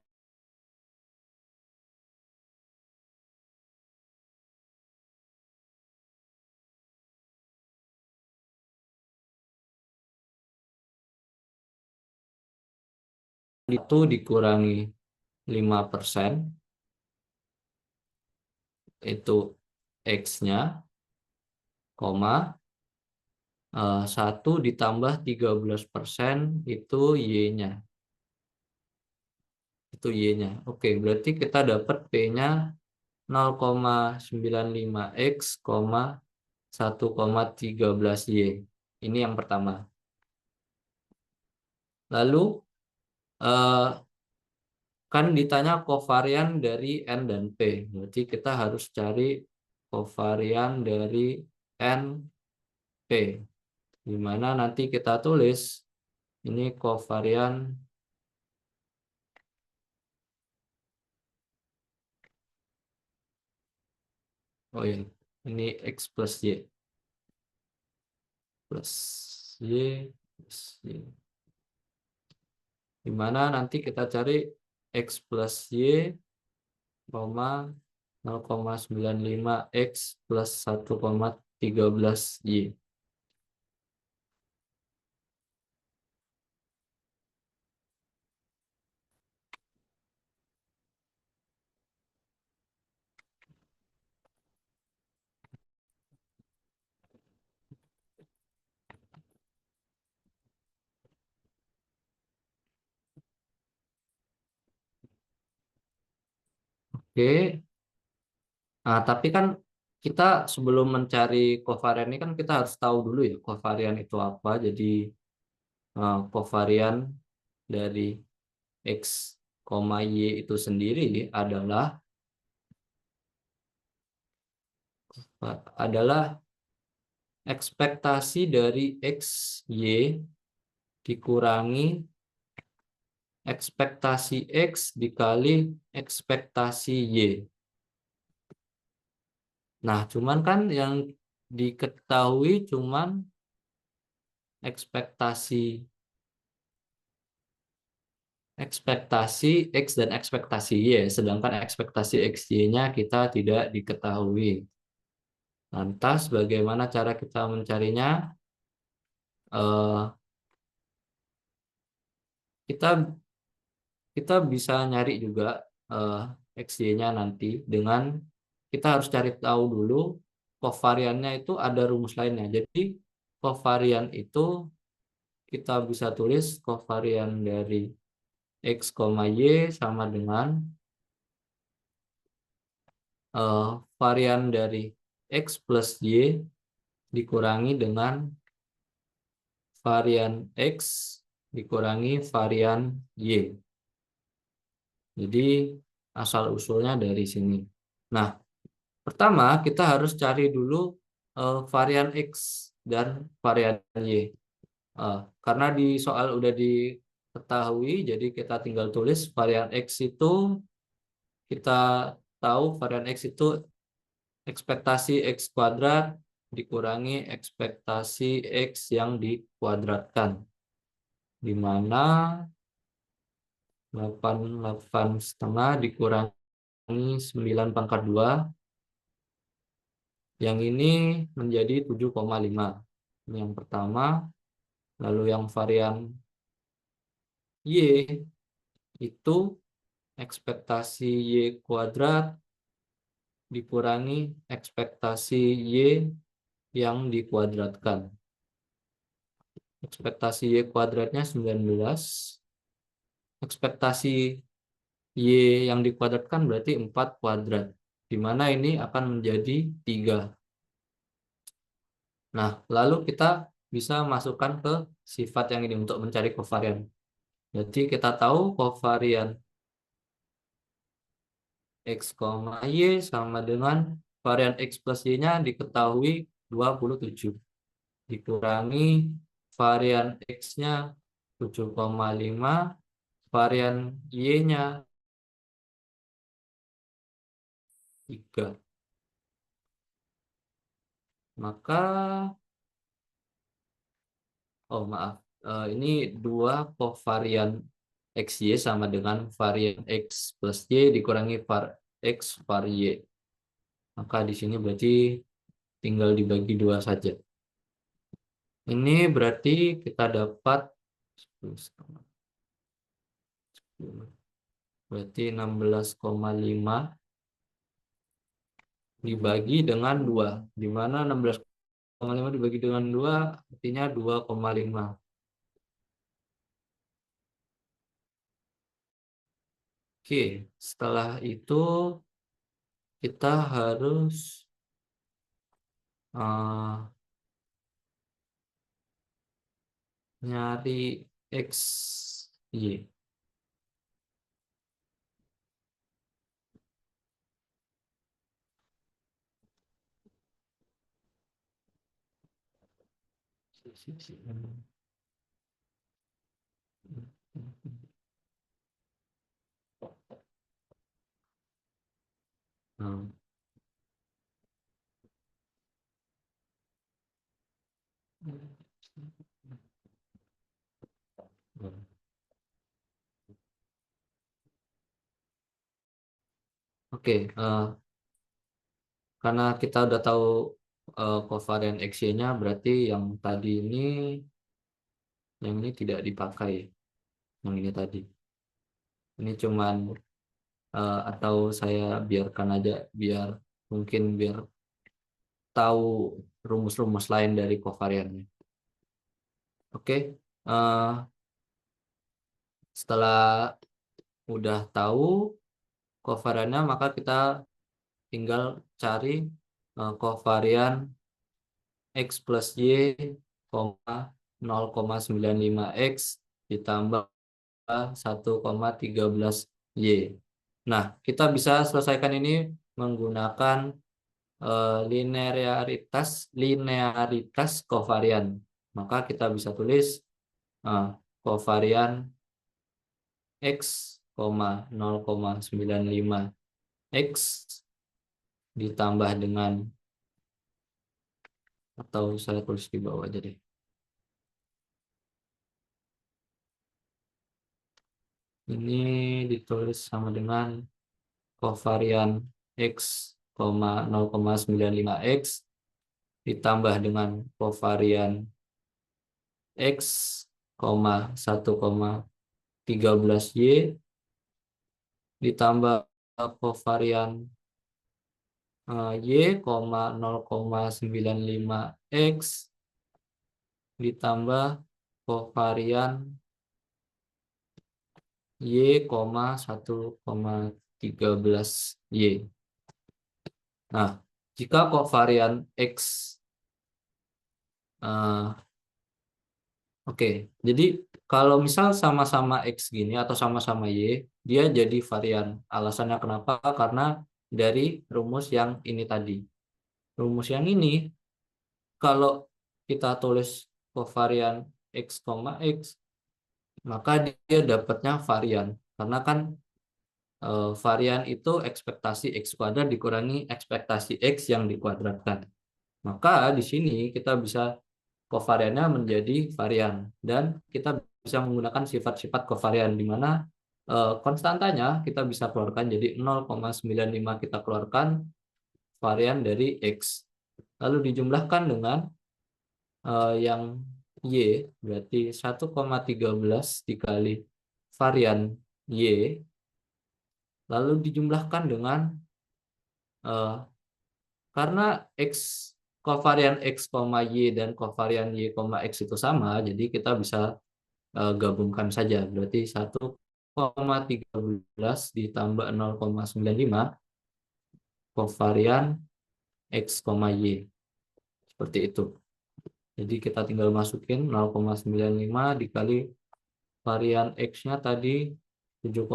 itu dikurangi 5%, itu X-nya, koma, 1 ditambah 13% itu Y-nya. Itu Y-nya. Oke, berarti kita dapat P-nya 0,95 X, 1,13 Y. Ini yang pertama. Lalu kan ditanya kovarian dari N dan P. Berarti kita harus cari kovarian dari N, P. Di mana nanti kita tulis ini kovarian oh ya, ini X plus Y. plus Y plus Y. Dimana nanti kita cari X plus Y, 0,95 X plus 1,13 Y. Oke. Nah, tapi kan kita sebelum mencari kovarian ini kan kita harus tahu dulu ya kovarian itu apa. Jadi kovarian dari X, Y itu sendiri adalah ekspektasi dari X, Y dikurangi ekspektasi X dikali ekspektasi Y. Nah, cuman kan yang diketahui cuman ekspektasi X dan ekspektasi Y, sedangkan ekspektasi XY-nya kita tidak diketahui. Lantas, bagaimana cara kita mencarinya? Eh, kita kita bisa nyari juga XY-nya nanti dengan kita harus cari tahu dulu kovariannya itu ada rumus lainnya. Jadi kovarian itu kita bisa tulis kovarian dari X, Y sama dengan varian dari X plus Y dikurangi dengan varian X dikurangi varian Y. Jadi asal-usulnya dari sini. Nah, pertama kita harus cari dulu varian X dan varian Y. Karena di soal udah diketahui, jadi kita tinggal tulis varian X itu kita tahu varian X itu ekspektasi X kuadrat dikurangi ekspektasi X yang dikuadratkan. Di mana 88,5 dikurangi 9 pangkat 2. Yang ini menjadi 7,5. Ini yang pertama. Lalu yang varian Y itu ekspektasi Y kuadrat dikurangi ekspektasi Y yang dikuadratkan. Ekspektasi Y kuadratnya 19. Ekspektasi Y yang dikuadratkan berarti 4 kuadrat. Di mana ini akan menjadi 3. Nah, lalu kita bisa masukkan ke sifat yang ini untuk mencari kovarian. Jadi kita tahu kovarian X, Y sama dengan varian X plus Y-nya diketahui 27. Dikurangi varian X-nya 7,5, varian Y-nya 3. Maka, oh maaf, ini dua kovarian XY sama dengan varian X plus Y dikurangi X var Y. Maka di sini berarti tinggal dibagi 2 saja. Ini berarti kita dapat 10,5. Berarti 16,5 dibagi dengan 2. Di mana 16,5 dibagi dengan 2 artinya 2,5. Oke, setelah itu kita harus nyari X, Y. Nah, Oke, karena kita udah tahu covarian XY-nya, berarti yang ini tidak dipakai, yang ini tadi. Ini cuman atau saya biarkan aja biar tahu rumus-rumus lain dari covariannya. Oke, setelah udah tahu covariannya, maka kita tinggal cari covarian X plus Y, 0,95 X ditambah 1,13 Y. Nah, kita bisa selesaikan ini menggunakan linearitas covarian. Maka kita bisa tulis covarian X, 0,95 X ditambah dengan, atau saya tulis di bawah aja deh. Ini ditulis sama dengan covarian X, 0,95 X ditambah dengan covarian X, 1,13Y ditambah covarian Y, 0,95X ditambah covarian Y, 1,13Y. Nah, jika covarian X, oke, jadi kalau misal sama-sama X gini atau sama-sama Y, dia jadi varian. Alasannya kenapa? Karena dari rumus yang ini tadi. Rumus yang ini, kalau kita tulis covarian X, X, maka dia dapatnya varian. Karena kan varian itu ekspektasi X kuadrat dikurangi ekspektasi X yang dikuadratkan. Maka di sini kita bisa covariannya menjadi varian. Dan kita bisa menggunakan sifat-sifat covarian, di mana konstantanya kita bisa keluarkan, jadi 0,95 kita keluarkan varian dari X. Lalu dijumlahkan dengan yang Y, berarti 1,13 dikali varian Y, lalu dijumlahkan dengan karena X, covarian X, Y dan covarian Y, X itu sama, jadi kita bisa gabungkan saja. Berarti 1,13 ditambah 0,95 covarian X, Y. Seperti itu. Jadi kita tinggal masukin 0,95 dikali varian X-nya tadi 7,5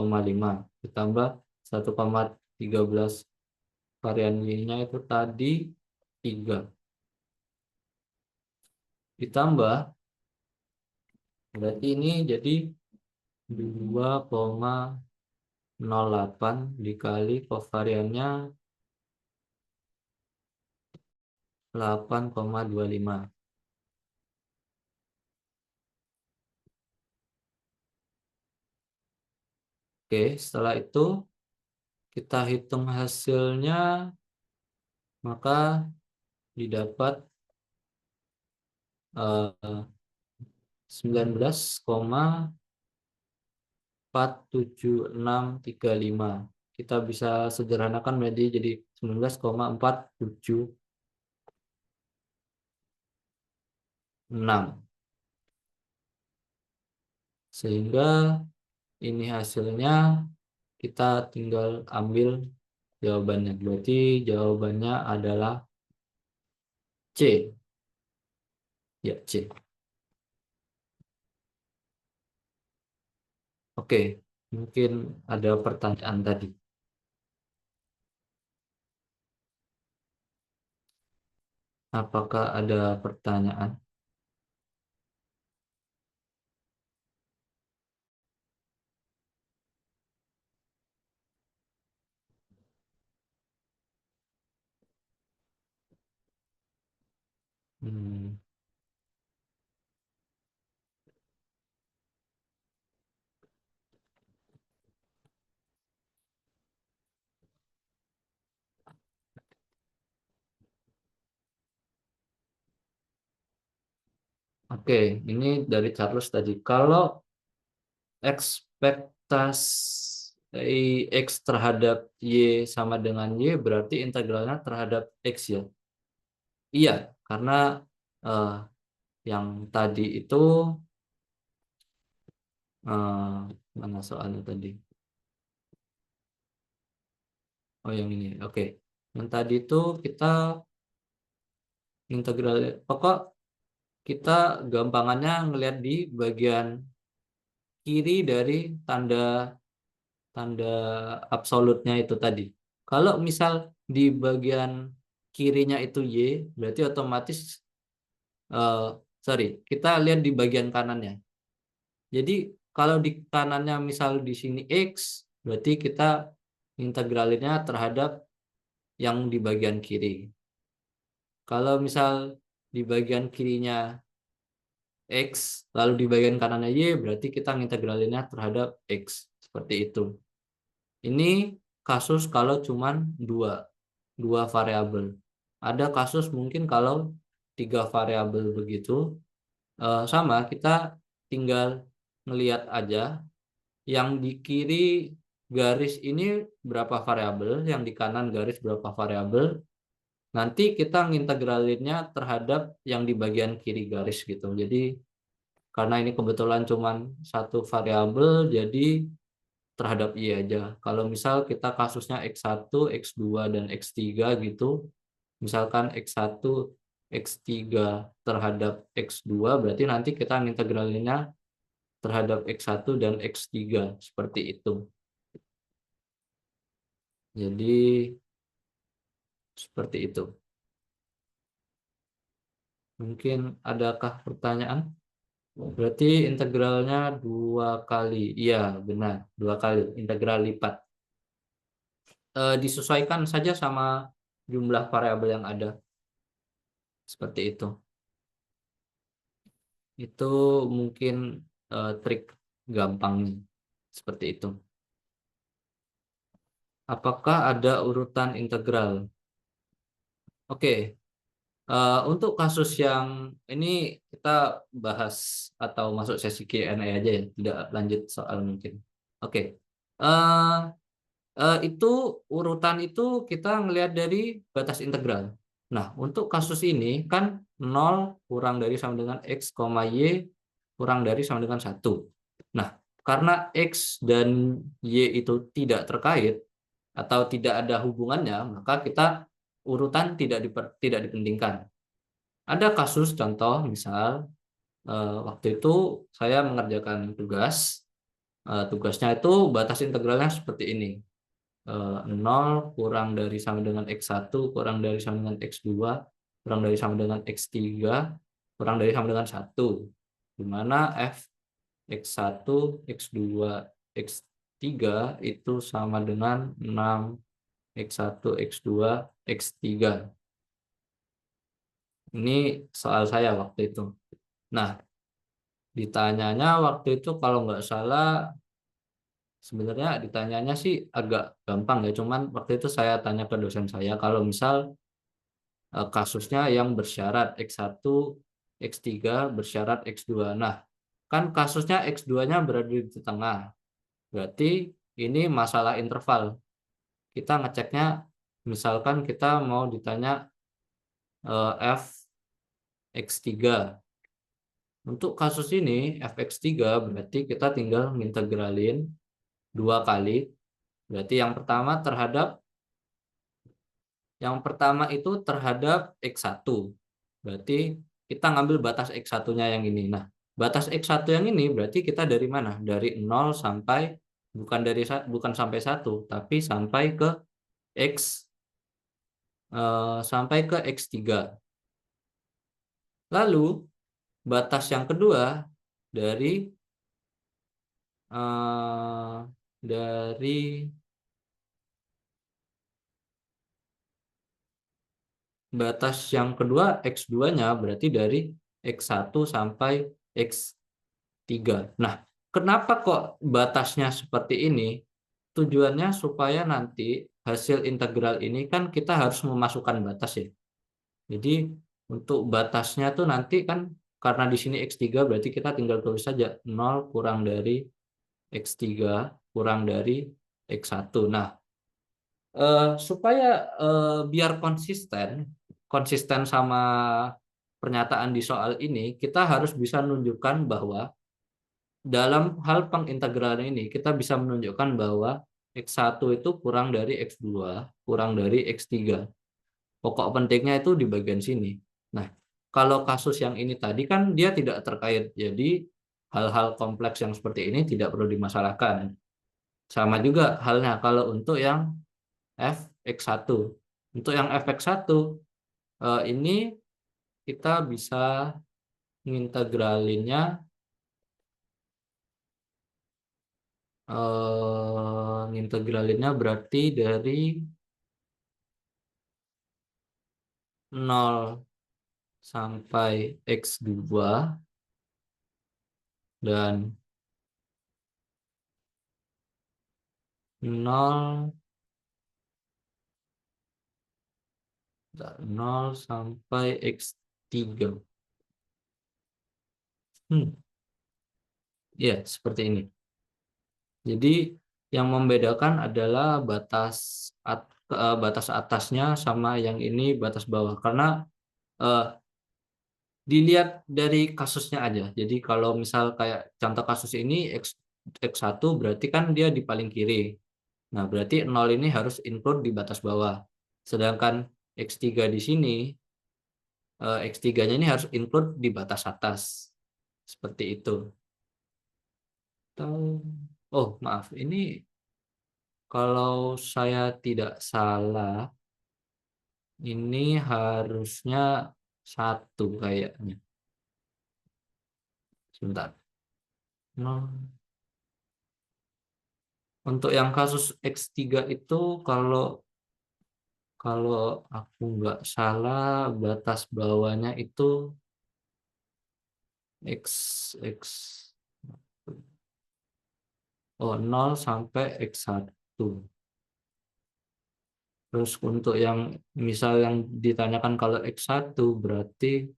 ditambah 1,13 varian Y-nya itu tadi 3 ditambah, berarti ini jadi 2,08 dikali covariannya 8,25. Oke, setelah itu kita hitung hasilnya, maka didapat 19,47635. Kita bisa sederhanakan menjadi 19,476. Sehingga ini hasilnya, kita tinggal ambil jawabannya. Berarti jawabannya adalah C. Ya, C. Oke, mungkin ada pertanyaan tadi. Apakah ada pertanyaan? Hmm. Oke, ini dari Charles tadi. Kalau ekspektasi X terhadap Y sama dengan Y, berarti integralnya terhadap X ya? Iya, karena eh, yang tadi itu, mana soalnya tadi? Oh, yang ini. Oke. Yang tadi itu kita integral, pokok kita gampangannya ngelihat di bagian kiri dari tanda tanda absolutnya itu tadi. Kalau misal di bagian kirinya itu Y, berarti otomatis sorry, kita lihat di bagian kanannya. Jadi kalau di kanannya misal di sini X, berarti kita integralinnya terhadap yang di bagian kiri. Kalau misal di bagian kirinya X, lalu di bagian kanannya Y, berarti kita integralinnya terhadap X. Seperti itu. Ini kasus kalau cuman dua variabel. Ada kasus mungkin kalau 3 variabel begitu, sama kita tinggal ngelihat aja yang di kiri garis ini berapa variabel, yang di kanan garis berapa variabel. Nanti kita ngintegralinnya terhadap yang di bagian kiri garis gitu. Jadi karena ini kebetulan cuman 1 variabel, jadi terhadap Y aja. Kalau misal kita kasusnya X1, X2, dan X3 gitu, misalkan X1, X3 terhadap X2, berarti nanti kita integralinnya terhadap X1 dan X3, seperti itu. Jadi, seperti itu. Mungkin adakah pertanyaan? Berarti integralnya 2 kali. Iya, benar. 2 kali. Integral lipat. Disesuaikan saja sama jumlah variabel yang ada. Seperti itu. Itu mungkin trik gampangnya. Seperti itu. Apakah ada urutan integral? Oke. Untuk kasus yang ini kita bahas atau masuk sesi Q&A aja ya. Tidak lanjut soal mungkin. Oke. Eh, itu urutan itu kita ngelihat dari batas integral. Nah, untuk kasus ini kan 0 kurang dari sama dengan X, Y kurang dari sama dengan 1. Nah, karena X dan Y itu tidak terkait atau tidak ada hubungannya, maka kita urutan tidak dipentingkan. Ada kasus contoh, misal waktu itu saya mengerjakan tugas. Tugasnya itu batas integralnya seperti ini. 0 kurang dari sama dengan X1 kurang dari sama dengan X2 kurang dari sama dengan X3 kurang dari sama dengan 1, di mana f X1, X2, X3 itu sama dengan 6 X1, X2, X3. Ini soal saya waktu itu. Nah, ditanyanya waktu itu kalau nggak salah, sebenarnya ditanyanya sih agak gampang ya, cuman waktu itu saya tanya ke dosen saya kalau misal kasusnya yang bersyarat X1, X3 bersyarat X2. Nah, kan kasusnya X2-nya berada di tengah. Berarti ini masalah interval. Kita ngeceknya, misalkan kita mau ditanya f X3. Untuk kasus ini fx3 berarti kita tinggal ngintegralin 2 kali. Berarti yang pertama itu terhadap X1. Berarti kita ngambil batas X1-nya yang ini. Nah, batas X1 yang ini berarti kita dari mana? Dari 0 sampai bukan sampai 1, tapi sampai ke X sampai ke X3. Lalu batas yang kedua dari batas yang kedua X2-nya berarti dari X1 sampai X3. Nah, kenapa kok batasnya seperti ini? Tujuannya supaya nanti hasil integral ini kan kita harus memasukkan batas ya. Jadi untuk batasnya tuh nanti kan karena di sini X3 berarti kita tinggal tulis saja 0 kurang dari X3 kurang dari X1. Nah, supaya biar konsisten sama pernyataan di soal ini, kita harus bisa menunjukkan bahwa dalam hal pengintegralan ini kita bisa menunjukkan bahwa X1 itu kurang dari X2 kurang dari X3. Pokok pentingnya itu di bagian sini. Nah, kalau kasus yang ini tadi kan dia tidak terkait, jadi hal-hal kompleks yang seperti ini tidak perlu dimasalahkan. Sama juga halnya kalau untuk yang fx1. Untuk yang fx1 ini kita bisa ngintegralinnya berarti dari 0 sampai X2 dan 0 sampai X3. Ya, seperti ini. Jadi yang membedakan adalah batas atasnya sama yang ini batas bawah. Karena dilihat dari kasusnya aja. Jadi kalau misal kayak contoh kasus ini X1 berarti kan dia di paling kiri. Nah, berarti 0 ini harus include di batas bawah. Sedangkan X3 di sini, X3-nya ini harus include di batas atas. Seperti itu. Oh, maaf. Ini kalau saya tidak salah, ini harusnya 1 kayaknya. Sebentar. Untuk yang kasus X3 itu kalau aku nggak salah batas bawahnya itu X 0 sampai X1. Terus untuk yang misal yang ditanyakan kalau X1 berarti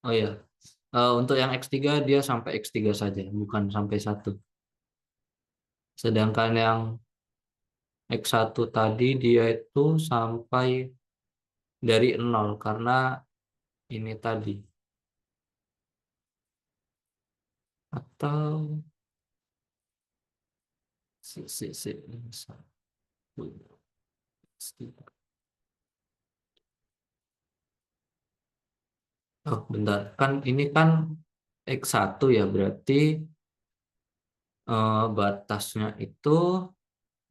oh ya. Untuk yang X3 dia sampai X3 saja, bukan sampai 1. Sedangkan yang X1 tadi dia itu sampai dari 0 karena ini tadi. Atau oh, bentar. Kan ini kan X1 ya, berarti batasnya itu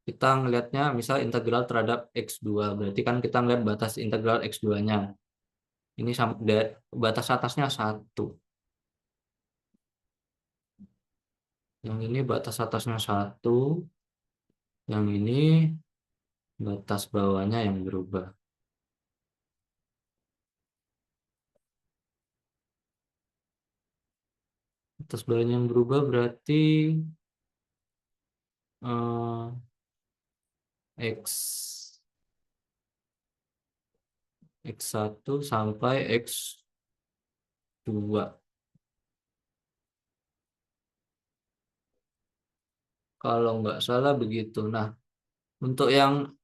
kita ngelihatnya misal integral terhadap X2. Berarti kan kita ngelihat batas integral X2-nya. Ini batas atasnya 1. Yang ini batas atasnya 1. Yang ini batas bawahnya yang berubah. Batas bawahnya yang berubah berarti X1 sampai X2. Kalau nggak salah begitu. Nah, untuk yang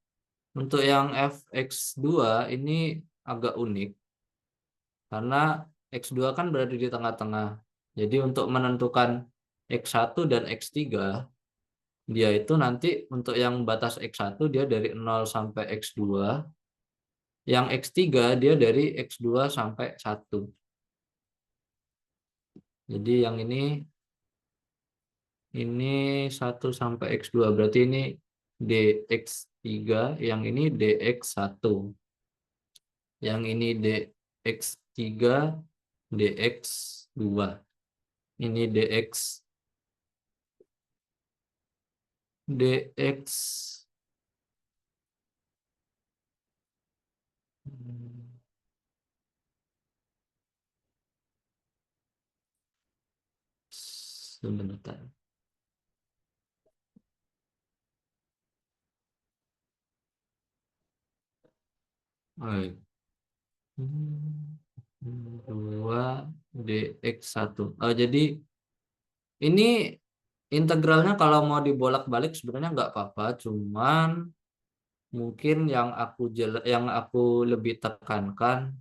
fx2 ini agak unik karena x2 kan berada di tengah-tengah. Jadi untuk menentukan x1 dan x3 dia itu nanti untuk yang batas x1 dia dari 0 sampai x2, yang x3 dia dari x2 sampai 1. Jadi yang ini 1 sampai x2 berarti ini dx3, yang ini dx1. Yang ini dx3, dx2. Ini dx sebentar. Oh, 2 dx1. Jadi ini integralnya kalau mau dibolak-balik sebenarnya nggak apa-apa, cuman mungkin yang aku lebih tekankan,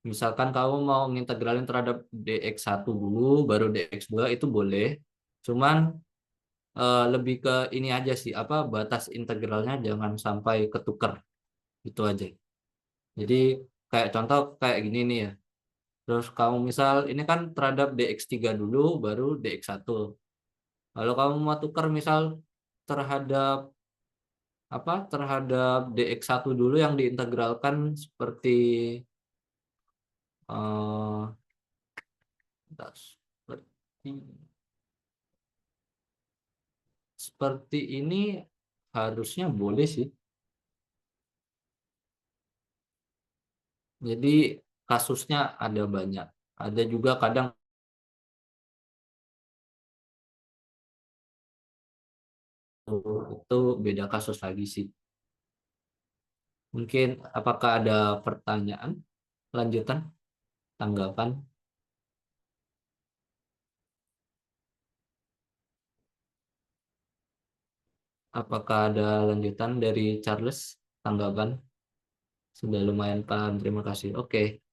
misalkan kamu mau ngintegralin terhadap dx1 dulu, baru dx2 itu boleh. Cuman lebih ke ini aja sih, apa batas integralnya jangan sampai ketukar, itu aja. Jadi kayak contoh kayak gini nih ya. Terus kamu misal ini kan terhadap dx3 dulu, baru dx1. Kalau kamu mau tukar misal terhadap terhadap dx1 dulu yang diintegralkan seperti eh seperti seperti ini harusnya boleh sih. Jadi kasusnya ada banyak. Ada juga kadang itu beda kasus lagi sih. Mungkin apakah ada pertanyaan lanjutan, tanggapan? Apakah ada lanjutan dari Charles, tanggapan? Sudah lumayan paham, terima kasih. Oke.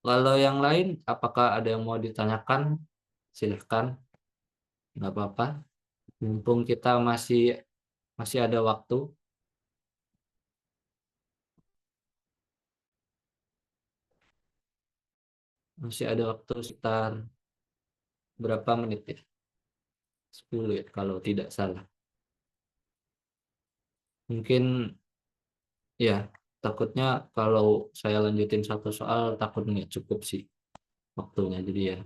Kalau yang lain, apakah ada yang mau ditanyakan? Silahkan, nggak apa-apa. Mumpung kita masih masih ada waktu, sekitar berapa menit ya? 10 ya, kalau tidak salah. Mungkin ya, takutnya kalau saya lanjutin satu soal, takut nggak cukup sih waktunya. Jadi ya,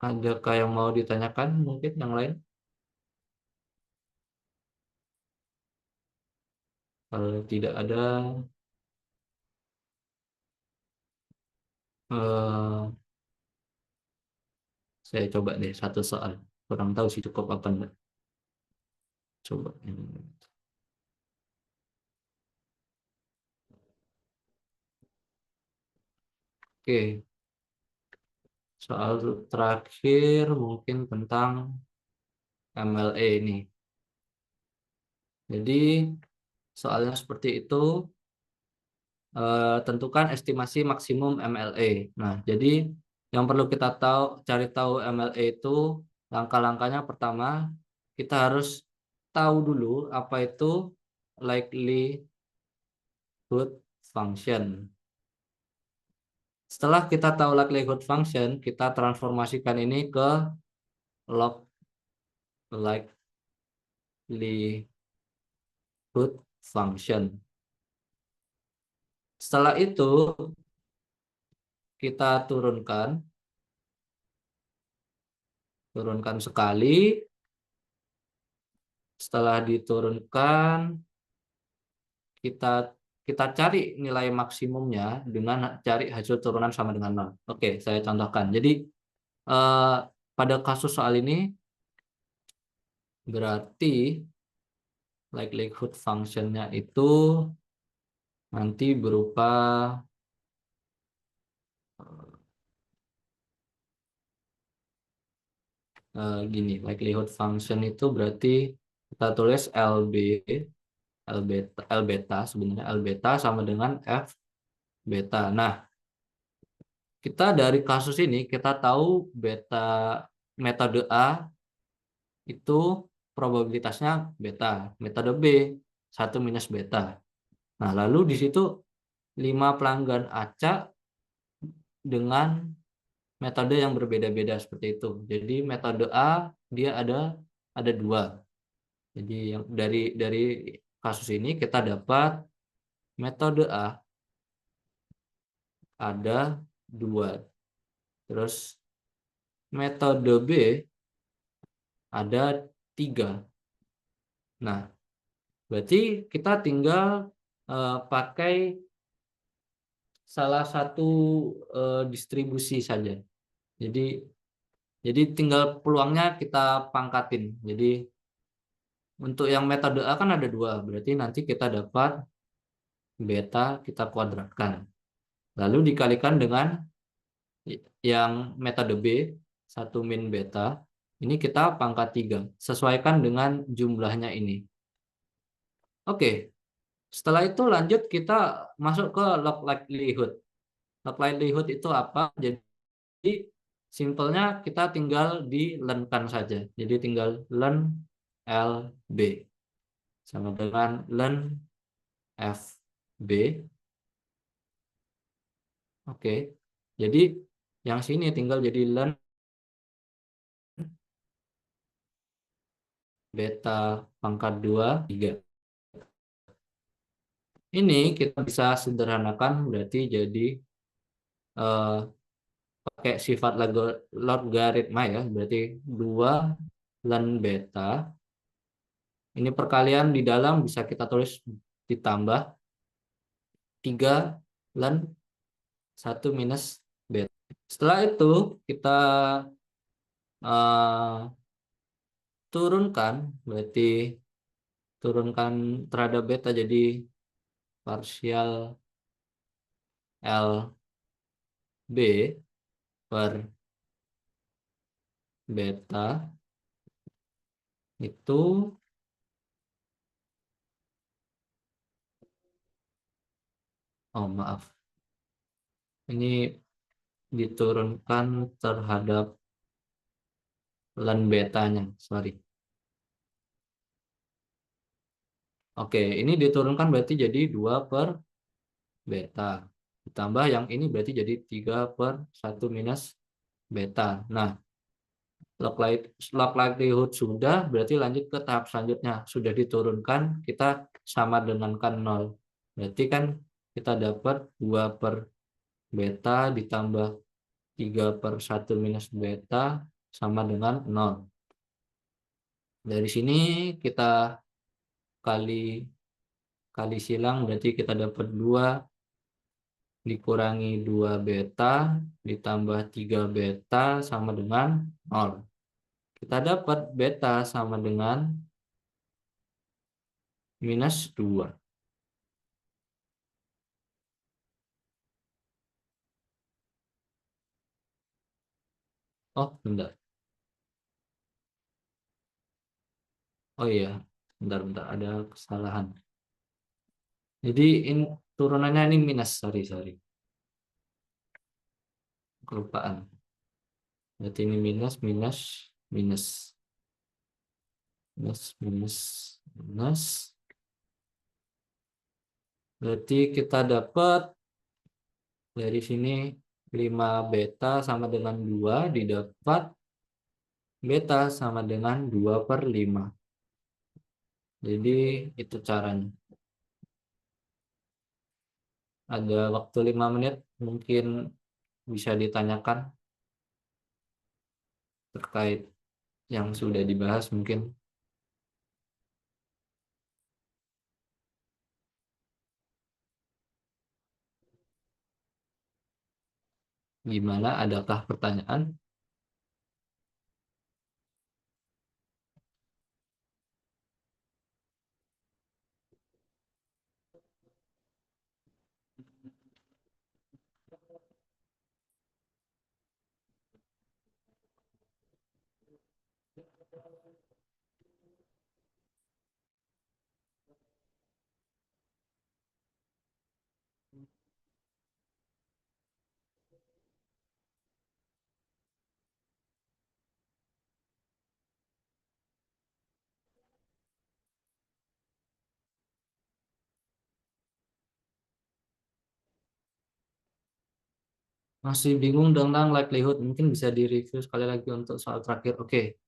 adakah yang mau ditanyakan mungkin yang lain? Kalau tidak ada, eh, saya coba deh satu soal. Kurang tahu sih cukup apa enggak. Coba. Oke, soal terakhir mungkin tentang MLE ini. Jadi soalnya seperti itu, tentukan estimasi maksimum MLE. Nah, jadi yang perlu kita cari tahu MLE itu langkah-langkahnya. Pertama, kita harus tahu dulu apa itu likelihood function. Setelah kita tahu likelihood function, kita transformasikan ini ke log likelihood function. Setelah itu kita turunkan sekali. Setelah diturunkan, kita kita cari nilai maksimumnya dengan cari hasil turunan sama dengan 0. Oke, saya contohkan. Jadi pada kasus soal ini berarti likelihood function-nya itu nanti berupa gini. Likelihood function itu berarti kita tulis L beta sebenarnya L beta sama dengan F beta. Nah, kita dari kasus ini kita tahu beta metode A itu probabilitasnya beta, metode B 1 minus beta. Nah, lalu di situ 5 pelanggan acak dengan metode yang berbeda-beda seperti itu. Jadi metode A dia ada dua. Jadi yang dari kasus ini kita dapat metode A ada dua. Terus metode B ada tiga. Nah, berarti kita tinggal pakai salah satu distribusi saja. Jadi tinggal peluangnya kita pangkatin. Jadi untuk yang metode A kan ada dua, berarti nanti kita dapat beta kita kuadratkan. Lalu dikalikan dengan yang metode B, 1 min beta, ini kita pangkat 3. Sesuaikan dengan jumlahnya ini. Oke, setelah itu lanjut kita masuk ke log likelihood. Log likelihood itu apa? Jadi simpelnya kita tinggal di learn-kan saja. Jadi tinggal learn LB sama dengan learn FB. Oke. Jadi yang sini tinggal jadi learn beta pangkat 2, 3. Ini kita bisa sederhanakan berarti jadi eh, pakai sifat logaritma ya. Berarti 2 ln beta. Ini perkalian di dalam bisa kita tulis ditambah 3 ln 1 minus beta. Setelah itu kita eh, turunkan, berarti turunkan terhadap beta jadi parsial LB per beta itu maaf, ini diturunkan terhadap ln betanya, sorry. Oke, ini diturunkan berarti jadi 2 per beta. Ditambah yang ini berarti jadi 3 per 1 minus beta. Nah, log likelihood sudah, berarti lanjut ke tahap selanjutnya. Sudah diturunkan, kita sama dengan kan 0. Berarti kan kita dapat 2 per beta ditambah 3 per 1 minus beta sama dengan 0. Dari sini kita kali silang, berarti kita dapat 2 dikurangi 2 beta ditambah 3 beta sama dengan 0. Kita dapat beta sama dengan minus 2. Oh, bentar. Oh iya, bentar, ada kesalahan. Jadi ini turunannya ini minus, sorry. Kelupaan. Berarti ini minus, minus, minus. Minus, minus, minus. Berarti kita dapat dari sini 5 beta sama dengan 2 didapat beta sama dengan 2 per 5. Jadi itu caranya. Ada waktu 5 menit, mungkin bisa ditanyakan terkait yang sudah dibahas mungkin. Gimana? Adakah pertanyaan? Masih bingung tentang likelihood? Mungkin bisa direview sekali lagi untuk soal terakhir. Oke.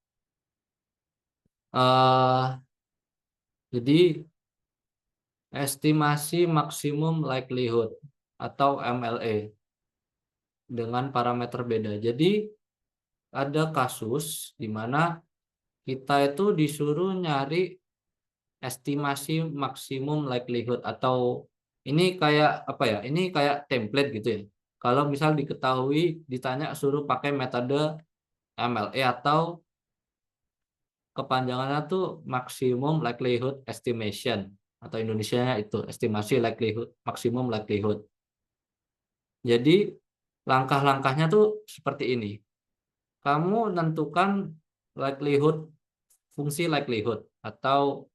eh jadi estimasi maksimum likelihood atau MLE dengan parameter beda. Jadi ada kasus di mana kita itu disuruh nyari estimasi maksimum likelihood, atau ini kayak apa ya? Ini kayak template gitu ya. Kalau misal diketahui ditanya suruh pakai metode MLE atau kepanjangannya tuh maximum likelihood estimation, atau Indonesianya itu estimasi likelihood maksimum likelihood. Jadi langkah-langkahnya tuh seperti ini. Kamu tentukan likelihood, fungsi likelihood atau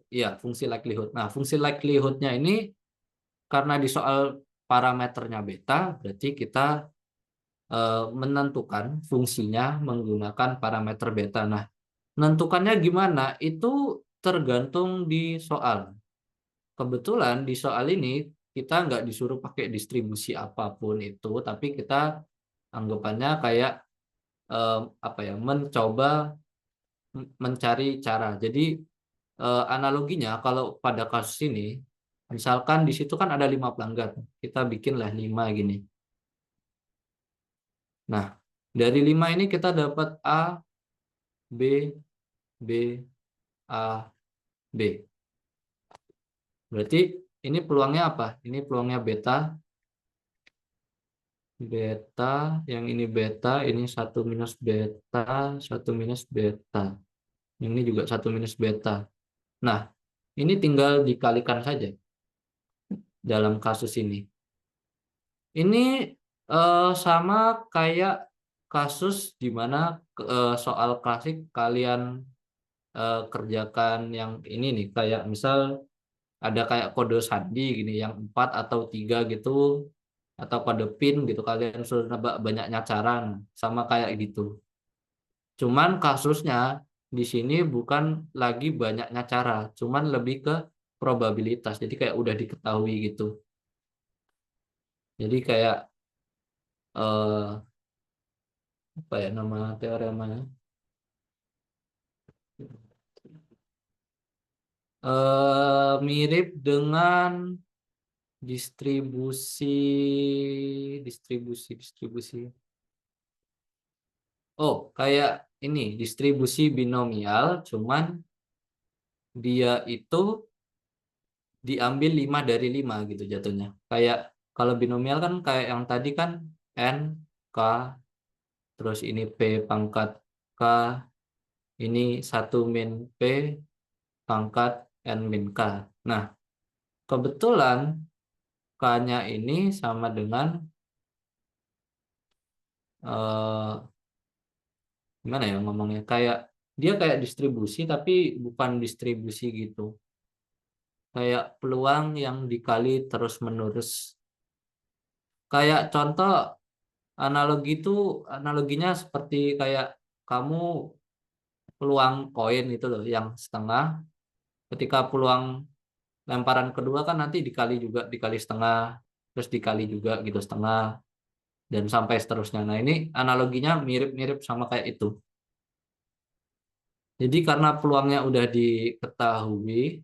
ya fungsi likelihood. Nah, fungsi likelihoodnya ini karena di soal parameternya beta, berarti kita menentukan fungsinya menggunakan parameter beta. Nah, menentukannya gimana? Itu tergantung di soal. Kebetulan di soal ini kita nggak disuruh pakai distribusi apapun itu, tapi kita anggapannya kayak apa ya, mencoba mencari cara. Jadi analoginya kalau pada kasus ini, misalkan di situ kan ada 5 pelanggan, kita bikinlah 5 gini. Nah, dari 5 ini kita dapat A, B, B, A, B. Berarti ini peluangnya apa? Ini peluangnya beta, beta, yang ini beta, ini 1 minus beta, 1 minus beta. Yang ini juga 1 minus beta. Nah, ini tinggal dikalikan saja dalam kasus ini. Ini sama kayak kasus di mana soal klasik kalian kerjakan yang ini nih, kayak misal ada kayak kode sandi gini yang 4 atau 3 gitu, atau kode pin gitu, kalian sudah nebak banyaknya cara, sama kayak gitu. Cuman kasusnya di sini bukan lagi banyaknya cara, cuman lebih ke probabilitas. Jadi kayak udah diketahui gitu. Jadi kayak apa ya nama teoremanya? Mirip dengan distribusi distribusi distribusi. Oh, kayak ini distribusi binomial, cuman dia itu diambil 5 dari 5 gitu jatuhnya. Kayak kalau binomial kan kayak yang tadi kan n, k, terus ini p pangkat k, ini 1 min p pangkat n min k. Nah, kebetulan k-nya ini sama dengan gimana ya ngomongnya, kayak dia kayak distribusi tapi bukan distribusi gitu, kayak peluang yang dikali terus menerus. Kayak contoh analogi itu, analoginya seperti kayak kamu peluang koin itu loh yang setengah, ketika peluang lemparan kedua kan nanti dikali juga, dikali setengah, terus dikali juga gitu setengah, dan sampai seterusnya. Nah, ini analoginya mirip-mirip sama kayak itu. Jadi karena peluangnya udah diketahui,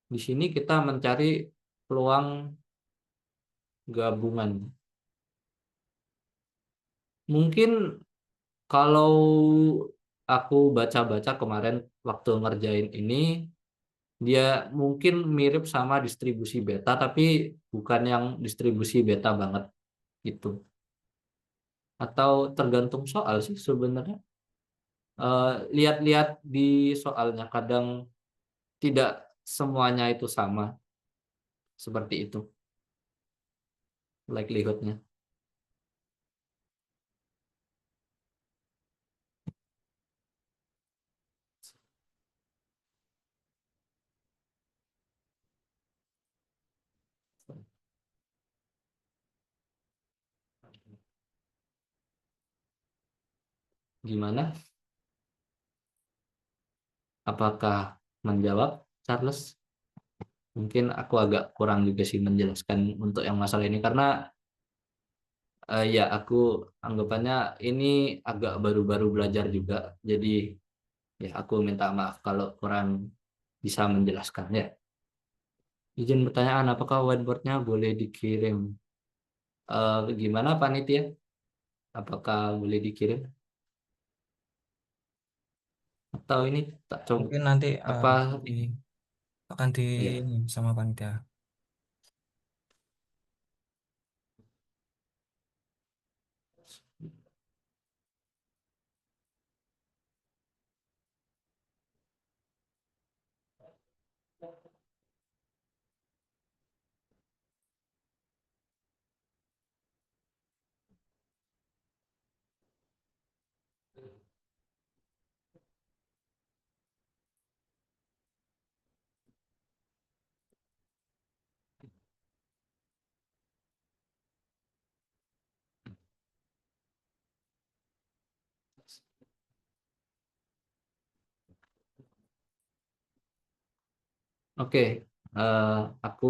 di sini kita mencari peluang gabungan. Mungkin kalau aku baca-baca kemarin waktu ngerjain ini, dia mungkin mirip sama distribusi beta, tapi bukan yang distribusi beta banget gitu. Atau tergantung soal sih sebenarnya. Lihat-lihat di soalnya, kadang tidak semuanya itu sama seperti itu likelihoodnya. Gimana? Apakah menjawab, Charles? Mungkin aku agak kurang juga sih menjelaskan untuk yang masalah ini, karena Ya, aku anggapannya ini agak baru-baru belajar juga. Jadi ya aku minta maaf kalau kurang bisa menjelaskan ya. Izin pertanyaan, apakah whiteboardnya boleh dikirim? Gimana panitia? Apakah boleh dikirim? Atau ini tak coba Mungkin nanti apa? di, akan di Ya, ini sama panitia. oke. Aku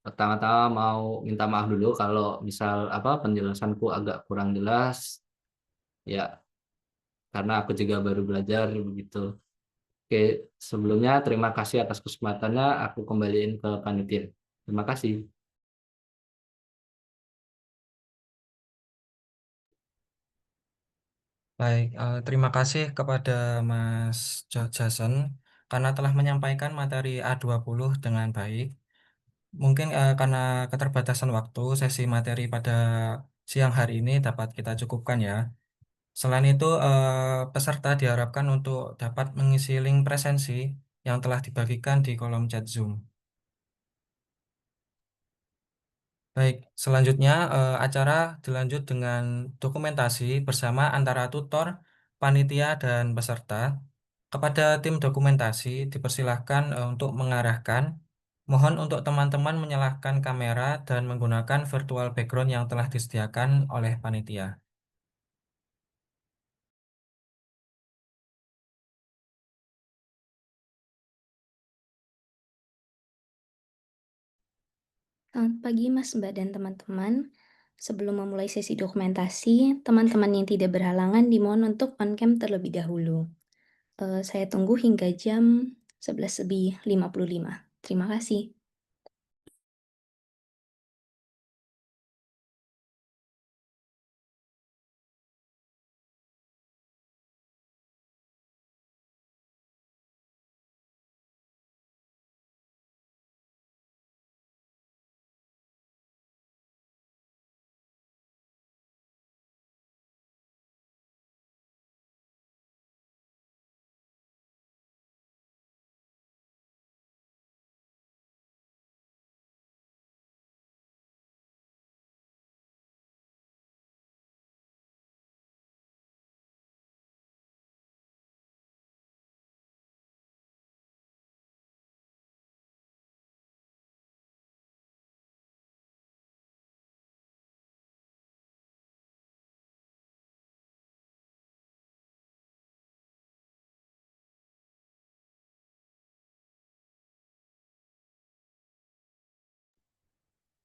pertama-tama mau minta maaf dulu kalau misal apa penjelasanku agak kurang jelas. Ya, karena aku juga baru belajar begitu. Oke, sebelumnya terima kasih atas kesempatannya. Aku kembaliin ke panitia. Terima kasih. Baik, terima kasih kepada Mas Jason karena telah menyampaikan materi A20 dengan baik. Mungkin karena keterbatasan waktu, sesi materi pada siang hari ini dapat kita cukupkan ya. Selain itu, peserta diharapkan untuk dapat mengisi link presensi yang telah dibagikan di kolom chat Zoom. Baik, selanjutnya acara dilanjut dengan dokumentasi bersama antara tutor, panitia, dan peserta. Kepada tim dokumentasi dipersilahkan untuk mengarahkan. Mohon untuk teman-teman menyalakan kamera dan menggunakan virtual background yang telah disediakan oleh panitia. Selamat pagi Mas, Mbak, dan teman-teman. Sebelum memulai sesi dokumentasi, teman-teman yang tidak berhalangan dimohon untuk on cam terlebih dahulu. Saya tunggu hingga jam 11:55. Terima kasih.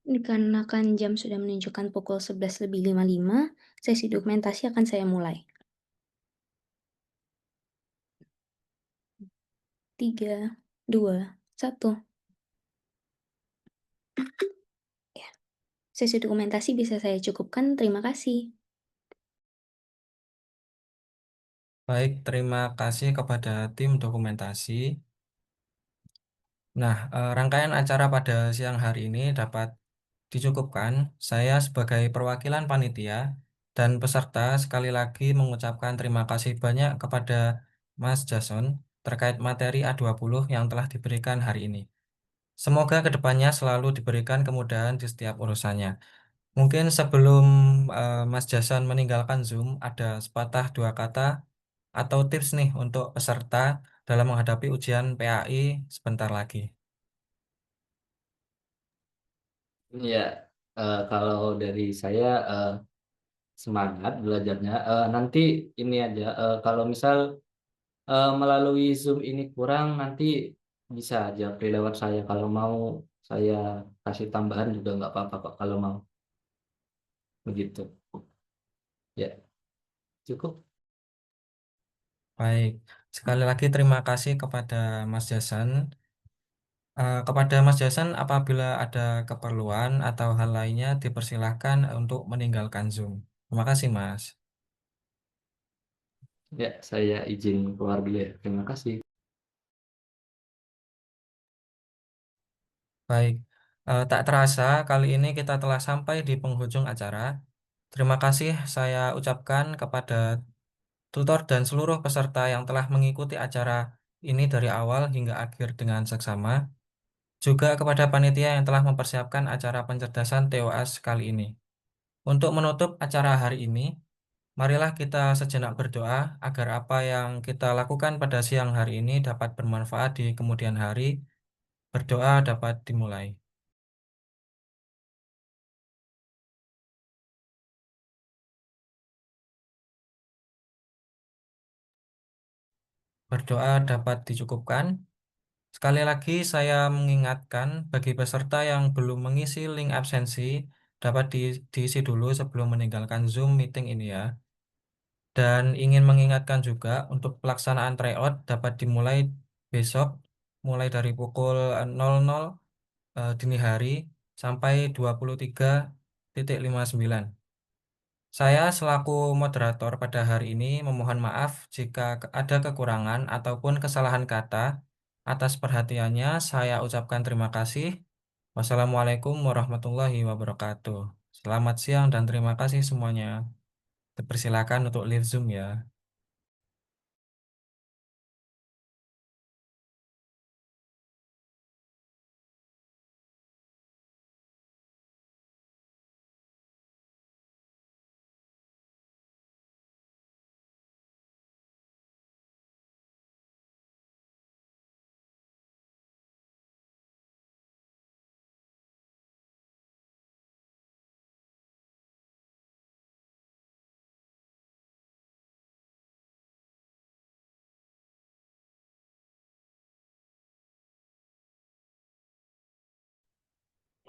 Dikarenakan jam sudah menunjukkan pukul 11:55, sesi dokumentasi akan saya mulai. 3, 2, 1. Ya, sesi dokumentasi bisa saya cukupkan. Terima kasih. Baik, terima kasih kepada tim dokumentasi. Nah, rangkaian acara pada siang hari ini dapat dicukupkan. Saya sebagai perwakilan panitia dan peserta sekali lagi mengucapkan terima kasih banyak kepada Mas Jason terkait materi A20 yang telah diberikan hari ini. Semoga kedepannya selalu diberikan kemudahan di setiap urusannya. Mungkin sebelum Mas Jason meninggalkan Zoom, ada sepatah dua kata atau tips nih untuk peserta dalam menghadapi ujian PAI sebentar lagi. Ya, kalau dari saya semangat belajarnya. Nanti ini aja, kalau misal melalui Zoom ini kurang, nanti bisa aja lewat saya. Kalau mau saya kasih tambahan juga nggak apa-apa kok kalau mau. begitu. Ya, cukup. Baik, sekali lagi terima kasih kepada Mas Jason. Kepada Mas Jason, apabila ada keperluan atau hal lainnya, dipersilahkan untuk meninggalkan Zoom. Terima kasih, Mas. Ya, saya izin keluar dulu ya. Terima kasih. Baik, tak terasa kali ini kita telah sampai di penghujung acara. Terima kasih saya ucapkan kepada tutor dan seluruh peserta yang telah mengikuti acara ini dari awal hingga akhir dengan seksama. Juga kepada panitia yang telah mempersiapkan acara pencerdasan TOAS kali ini. Untuk menutup acara hari ini, marilah kita sejenak berdoa agar apa yang kita lakukan pada siang hari ini dapat bermanfaat di kemudian hari. Berdoa dapat dimulai. Berdoa dapat dicukupkan. Sekali lagi saya mengingatkan bagi peserta yang belum mengisi link absensi dapat diisi dulu sebelum meninggalkan Zoom meeting ini ya. Dan ingin mengingatkan juga untuk pelaksanaan tryout dapat dimulai besok mulai dari pukul 00 dini hari sampai 23:59. Saya selaku moderator pada hari ini memohon maaf jika ada kekurangan ataupun kesalahan kata. Atas perhatiannya saya ucapkan terima kasih. Wassalamualaikum warahmatullahi wabarakatuh. Selamat siang dan terima kasih semuanya. Dipersilakan untuk live Zoom ya.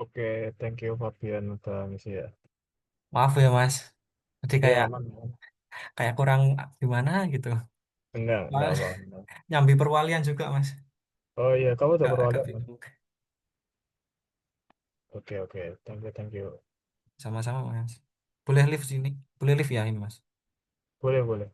Oke, thank you Fabian udah ngisi ya. Maaf ya Mas. Jadi Ya kayak aman. kayak kurang gimana gitu. Enggak Wah, apa-apa. nyambi perwalian juga Mas. Oh iya, kamu udah Agak perwakilan, Mas? bingung. Oke, thank you. Sama-sama Mas. Boleh live sini. Boleh live ya ini Mas. Boleh.